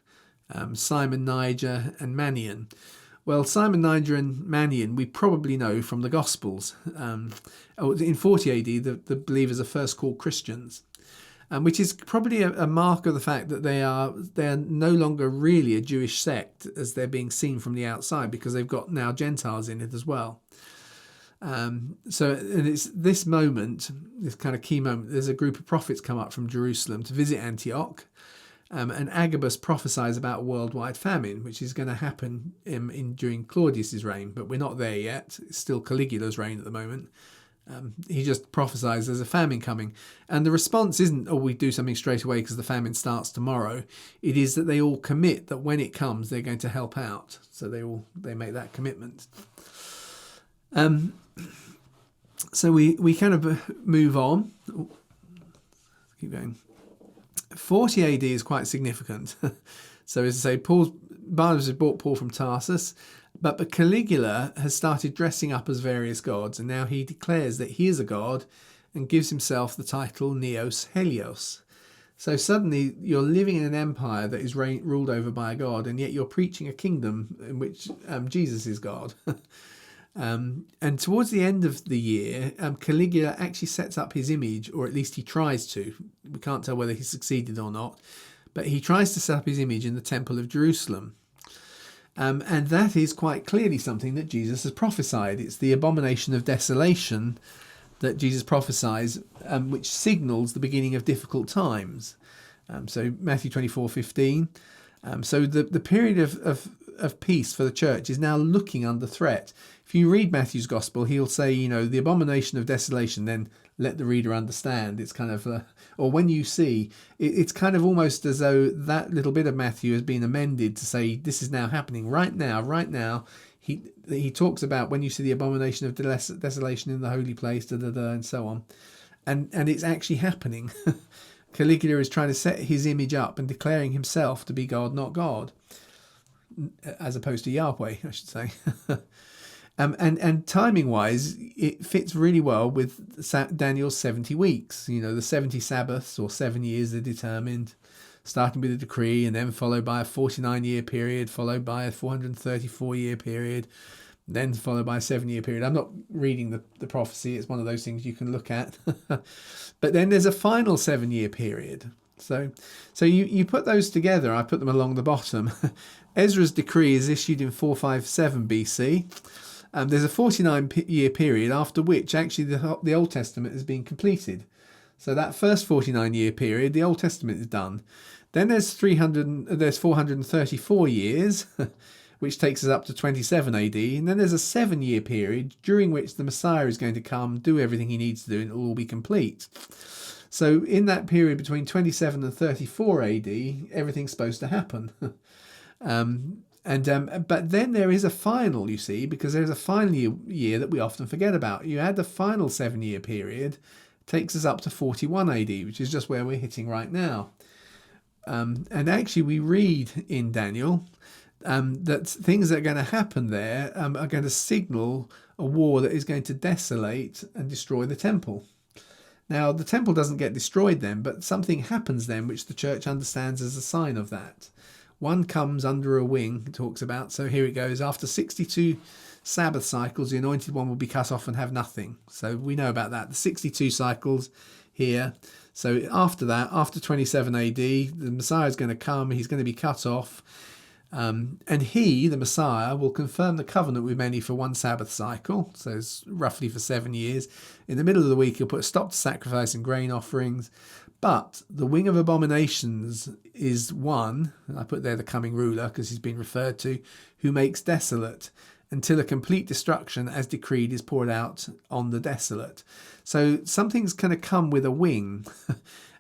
Simon, Niger, and Manian. Well, Simon, Niger, and Manian we probably know from the Gospels. In 40 AD, the believers are first called Christians, which is probably a mark of the fact that they are no longer really a Jewish sect as they're being seen from the outside, because they've got now Gentiles in it as well. And it's this moment, this kind of key moment, there's a group of prophets come up from Jerusalem to visit Antioch. And Agabus prophesies about a worldwide famine, which is going to happen during Claudius's reign, but we're not there yet. It's still Caligula's reign at the moment. He just prophesies there's a famine coming. And the response isn't, we do something straight away because the famine starts tomorrow. It is that they all commit that when it comes, they're going to help out. So they make that commitment. So we kind of move on. Keep going. 40 AD is quite significant. So as I say, Barnabas has brought Paul from Tarsus, but Caligula has started dressing up as various gods, and now he declares that he is a god and gives himself the title Neos Helios. So suddenly you're living in an empire that is ruled over by a god, and yet you're preaching a kingdom in which Jesus is God. And towards the end of the year, Caligula actually sets up his image, or at least he tries to. We can't tell whether he succeeded or not, but he tries to set up his image in the Temple of Jerusalem. And that is quite clearly something that Jesus has prophesied. It's the abomination of desolation that Jesus prophesies, which signals the beginning of difficult times. So Matthew 24:15. So the period of peace for the church is now looking under threat. If you read Matthew's gospel, he'll say, the abomination of desolation, then let the reader understand. It's kind of, or when you see, it's kind of almost as though that little bit of Matthew has been amended to say, this is now happening right now. He talks about when you see the abomination of desolation in the holy place, and so on. And it's actually happening. Caligula is trying to set his image up and declaring himself to be God, not God, as opposed to Yahweh, I should say. And timing-wise, it fits really well with Daniel's 70 weeks. The 70 Sabbaths, or 7 years, are determined, starting with a decree and then followed by a 49-year period, followed by a 434-year period, then followed by a 7-year period. I'm not reading the prophecy. It's one of those things you can look at. But then there's a final 7-year period. So you put those together. I put them along the bottom. Ezra's decree is issued in 457 BC. There's a 49-year period after which actually the Old Testament has been completed. So that first 49-year period, the Old Testament is done. Then there's 434 years, which takes us up to 27 AD. And then there's a 7-year period during which the Messiah is going to come, do everything he needs to do, and it will all be complete. So in that period between 27 and 34 AD, everything's supposed to happen. But then there is a final, you see, because there's a final year that we often forget about. You add the final 7-year period, takes us up to 41 AD, which is just where we're hitting right now. And actually we read in Daniel that things that are going to happen there are going to signal a war that is going to desolate and destroy the temple. Now, the temple doesn't get destroyed then, but something happens then which the church understands as a sign of that. One comes under a wing, it talks about. So here it goes. After 62 Sabbath cycles, the anointed one will be cut off and have nothing. So we know about that. The 62 cycles here. So after that, after 27 AD, the Messiah is going to come. He's going to be cut off. And he, the Messiah, will confirm the covenant with many for one Sabbath cycle. So it's roughly for 7 years. In the middle of the week, he'll put a stop to sacrifice and grain offerings. But the wing of abominations is one, and I put there the coming ruler because he's been referred to, who makes desolate, until a complete destruction as decreed is poured out on the desolate. So something's going to come with a wing.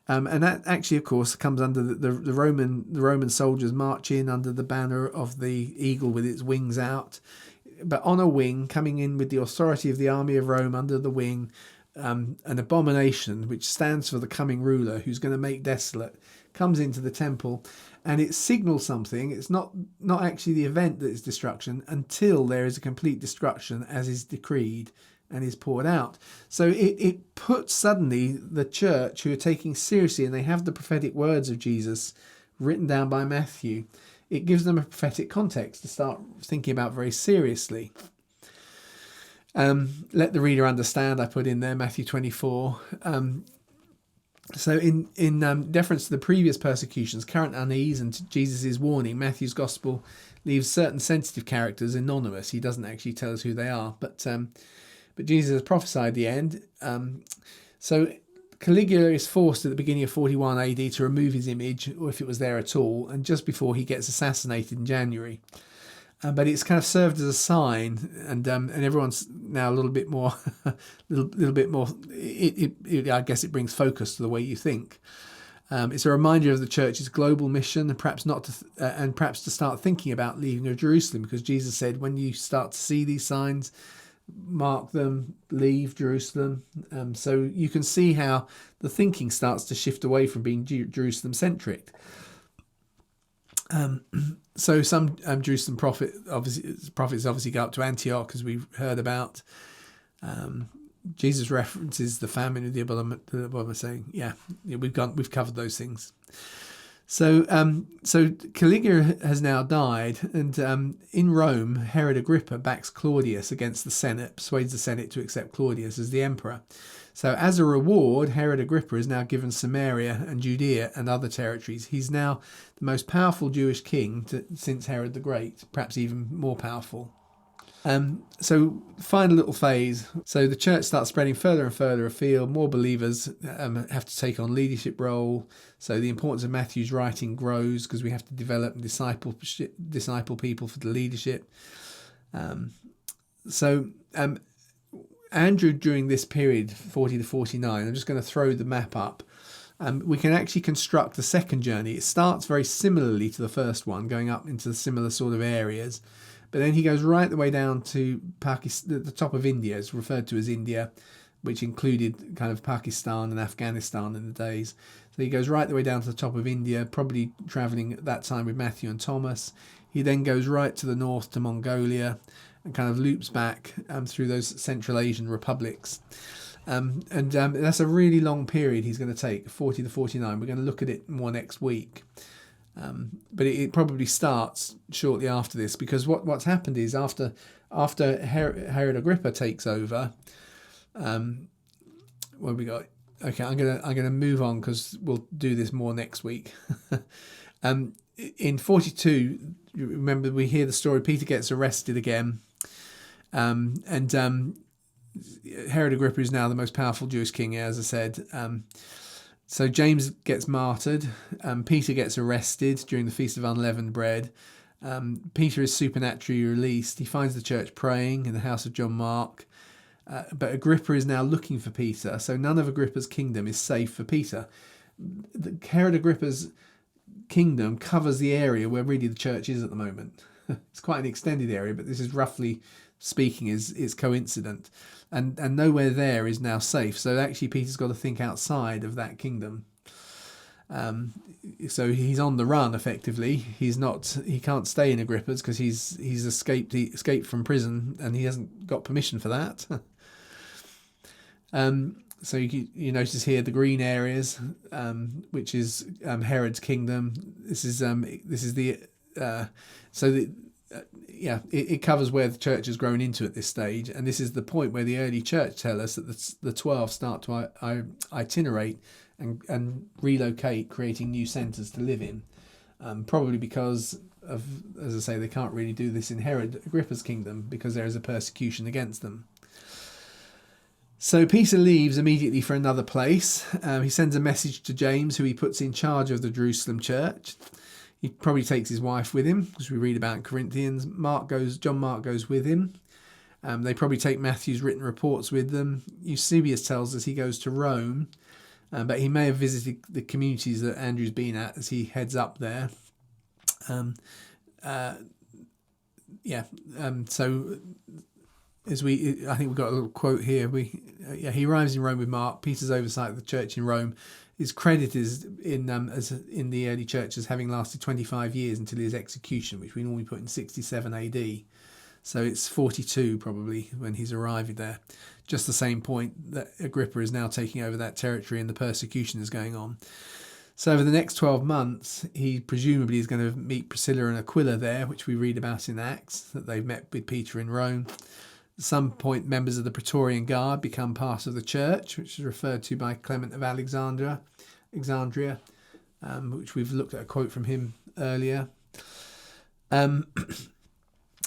And that actually, of course, comes under the Roman soldiers march in under the banner of the eagle with its wings out. But on a wing, coming in with the authority of the army of Rome under the wing, an abomination which stands for the coming ruler who's going to make desolate comes into the temple, and it signals something. It's not actually the event that is destruction until there is a complete destruction as is decreed and is poured out. So it puts suddenly the church, who are taking seriously, and they have the prophetic words of Jesus written down by Matthew, it gives them a prophetic context to start thinking about very seriously. Let the reader understand, I put in there Matthew 24. So in deference to the previous persecutions, current unease, and Jesus' warning, Matthew's gospel leaves certain sensitive characters anonymous. He doesn't actually tell us who they are, but Jesus has prophesied the end. So Caligula is forced at the beginning of 41 AD to remove his image, or if it was there at all, and just before he gets assassinated in January. But it's kind of served as a sign, and everyone's now a little bit more, little bit more. I guess it brings focus to the way you think. It's a reminder of the church's global mission, and perhaps to start thinking about leaving of Jerusalem, because Jesus said, when you start to see these signs, mark them, leave Jerusalem. So you can see how the thinking starts to shift away from being Jerusalem centric. So some Jerusalem prophets obviously go up to Antioch, as we've heard about. Jesus references the famine of the abomination. Saying, we've covered those things. So Caligula has now died, and in Rome, Herod Agrippa backs Claudius against the Senate, persuades the Senate to accept Claudius as the emperor. So as a reward, Herod Agrippa is now given Samaria and Judea and other territories. He's now the most powerful Jewish king since Herod the Great, perhaps even more powerful. So final little phase. So the church starts spreading further and further afield. More believers have to take on leadership role. So the importance of Matthew's writing grows because we have to develop and disciple people for the leadership. Andrew, during this period, 40 to 49, I'm just going to throw the map up. We can actually construct the second journey. It starts very similarly to the first one, going up into the similar sort of areas. But then he goes right the way down to Pakistan, the top of India. It's referred to as India, which included kind of Pakistan and Afghanistan in the days. So he goes right the way down to the top of India, probably travelling at that time with Matthew and Thomas. He then goes right to the north to Mongolia and kind of loops back through those Central Asian republics. And that's a really long period he's going to take, 40 to 49. We're going to look at it more next week. But it probably starts shortly after this, because what's happened is after Herod Agrippa takes over, what have we got? Okay, I'm gonna move on because we'll do this more next week. In 42, remember we hear the story. Peter gets arrested again, and Herod Agrippa is now the most powerful Jewish king, as I said. So James gets martyred. Peter gets arrested during the Feast of Unleavened Bread. Peter is supernaturally released. He finds the church praying in the house of John Mark. But Agrippa is now looking for Peter. So none of Agrippa's kingdom is safe for Peter. Herod Agrippa's kingdom covers the area where really the church is at the moment. It's quite an extended area, but this is roughly speaking is coincident. And nowhere there is now safe. So actually Peter's got to think outside of that kingdom. So he's on the run effectively. He can't stay in Agrippa's because he's escaped from prison, and he hasn't got permission for that. So you notice here the green areas, which is Herod's kingdom. It covers where the church has grown into at this stage, and this is the point where the early church tell us that the 12 start to itinerate and relocate, creating new centres to live in. Probably because of, as I say, they can't really do this in Herod Agrippa's kingdom because there is a persecution against them. So Peter leaves immediately for another place. He sends a message to James, who he puts in charge of the Jerusalem church. He probably takes his wife with him, as we read about in Corinthians. John Mark goes with him. They probably take Matthew's written reports with them. Eusebius tells us he goes to Rome, but he may have visited the communities that Andrew's been at as he heads up there. So I think we've got a little quote here. He arrives in Rome with Mark. Peter's oversight of the church in Rome is credited in the early church as having lasted 25 years until his execution, which we normally put in 67 AD. So it's 42 probably when he's arrived there. Just the same point that Agrippa is now taking over that territory and the persecution is going on. So over the next 12 months, he presumably is going to meet Priscilla and Aquila there, which we read about in Acts, that they've met with Peter in Rome. At some point, members of the Praetorian Guard become part of the church, which is referred to by Clement of Alexandria, which we've looked at a quote from him earlier.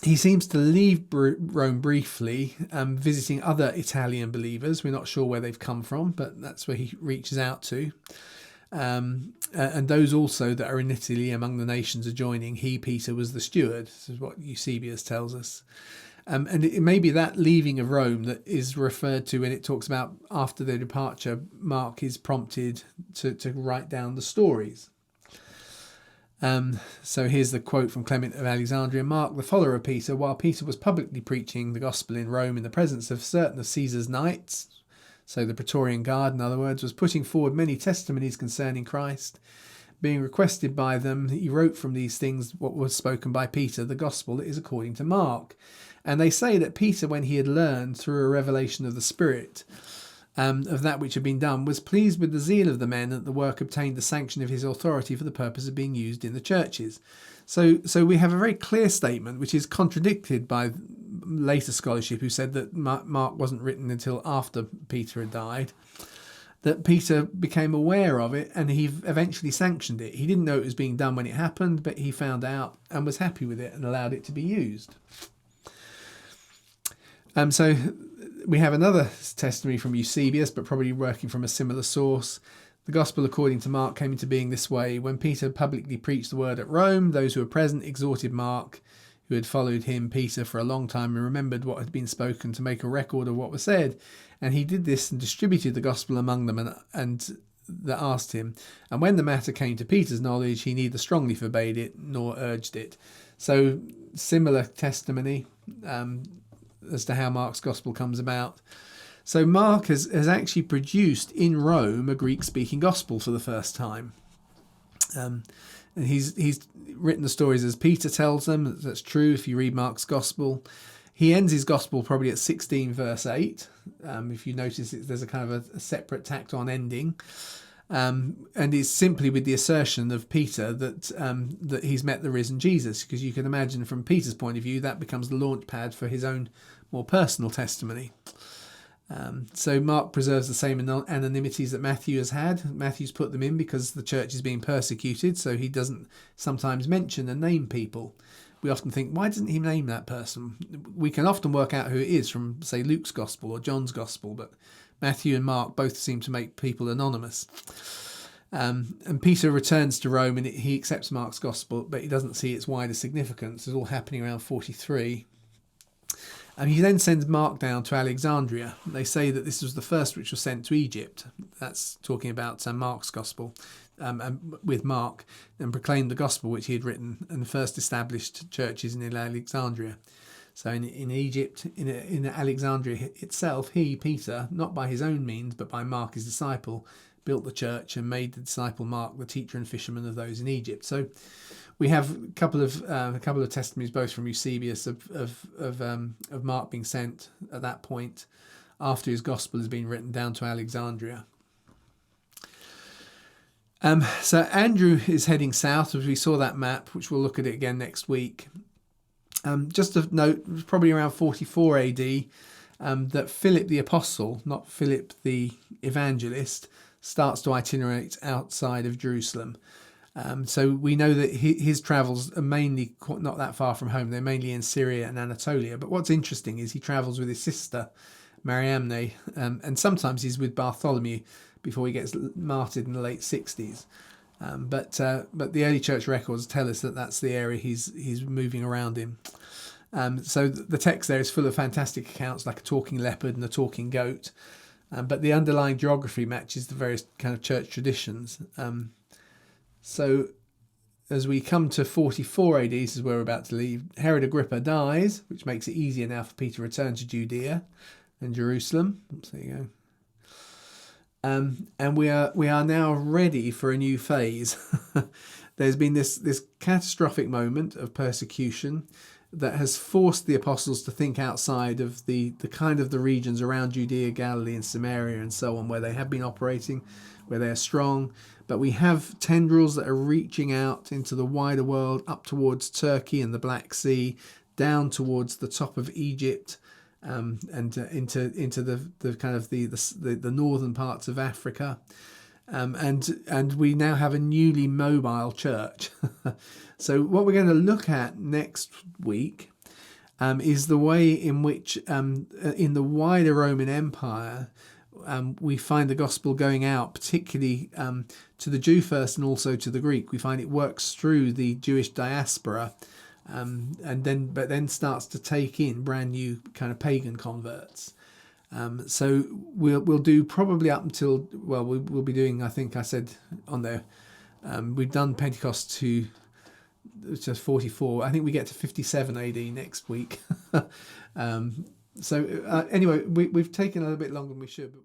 He seems to leave Rome briefly, visiting other Italian believers. We're not sure where they've come from, but that's where he reaches out to. And those also that are in Italy among the nations are joining. He, Peter, was the steward. This is what Eusebius tells us. And it may be that leaving of Rome that is referred to when it talks about after their departure, Mark is prompted to write down the stories. So here's the quote from Clement of Alexandria. Mark, the follower of Peter, while Peter was publicly preaching the gospel in Rome in the presence of certain of Caesar's knights, so the Praetorian Guard, in other words, was putting forward many testimonies concerning Christ. Being requested by them, he wrote from these things what was spoken by Peter, the gospel that is according to Mark. And they say that Peter, when he had learned through a revelation of the Spirit of that which had been done, was pleased with the zeal of the men that the work obtained the sanction of his authority for the purpose of being used in the churches. So we have a very clear statement, which is contradicted by later scholarship, who said that Mark wasn't written until after Peter had died, that Peter became aware of it and he eventually sanctioned it. He didn't know it was being done when it happened, but he found out and was happy with it and allowed it to be used. So we have another testimony from Eusebius, but probably working from a similar source. The gospel according to Mark came into being this way. When Peter publicly preached the word at Rome, those who were present exhorted Mark, who had followed him, Peter, for a long time and remembered what had been spoken, to make a record of what was said. And he did this and distributed the gospel among them and that asked him. And when the matter came to Peter's knowledge, he neither strongly forbade it nor urged it. So similar testimony as to how Mark's gospel comes about. So Mark has actually produced in Rome a Greek-speaking gospel for the first time. And he's written the stories as Peter tells them. That's true if you read Mark's gospel. He ends his gospel probably at 16 verse 8. If you notice, there's a kind of a separate tacked on ending. And it's simply with the assertion of Peter that he's met the risen Jesus, because you can imagine from Peter's point of view that becomes the launch pad for his own more personal testimony. So Mark preserves the same anonymities that Matthew has had. Matthew's put them in because the church is being persecuted, so he doesn't sometimes mention and name people. We often think, why doesn't he name that person? We can often work out who it is from, say, Luke's gospel or John's gospel, but Matthew and Mark both seem to make people anonymous. And Peter returns to Rome and he accepts Mark's gospel, but he doesn't see its wider significance. It's all happening around 43. And he then sends Mark down to Alexandria. They say that this was the first which was sent to Egypt. That's talking about Mark's gospel, and with Mark, and proclaimed the gospel which he had written and first established churches in Alexandria. So in Egypt, in Alexandria itself, he, Peter, not by his own means, but by Mark, his disciple, built the church and made the disciple Mark the teacher and fisherman of those in Egypt. So we have a couple of testimonies, both from Eusebius of Mark being sent at that point after his gospel has been written down to Alexandria. So Andrew is heading south, as we saw that map, which we'll look at it again next week. Just a note, it was probably around 44 AD that Philip the Apostle, not Philip the Evangelist, starts to itinerate outside of Jerusalem. So we know that his travels are mainly not that far from home. They're mainly in Syria and Anatolia. But what's interesting is he travels with his sister, Mariamne, and sometimes he's with Bartholomew before he gets martyred in the late 60s. But the early church records tell us that that's the area he's moving around in. So the text there is full of fantastic accounts, like a talking leopard and a talking goat. But the underlying geography matches the various kind of church traditions. So as we come to 44 AD, this is where we're about to leave, Herod Agrippa dies, which makes it easier now for Peter to return to Judea and Jerusalem. Oops, there you go. And we are now ready for a new phase. There's been this catastrophic moment of persecution that has forced the apostles to think outside of the kind of the regions around Judea, Galilee and Samaria and so on, where they have been operating, where they are strong. But we have tendrils that are reaching out into the wider world, up towards Turkey and the Black Sea, down towards the top of Egypt, and into the kind of the northern parts of Africa, and we now have a newly mobile church. So what we're going to look at next week is the way in which in the wider Roman Empire we find the gospel going out, particularly to the Jew first and also to the Greek. We find it works through the Jewish diaspora. But then starts to take in brand new kind of pagan converts. So we'll do probably up until, we'll be doing, I think I said on there, we've done Pentecost to just 44. I think we get to 57 AD next week. Anyway, we've taken a little bit longer than we should, but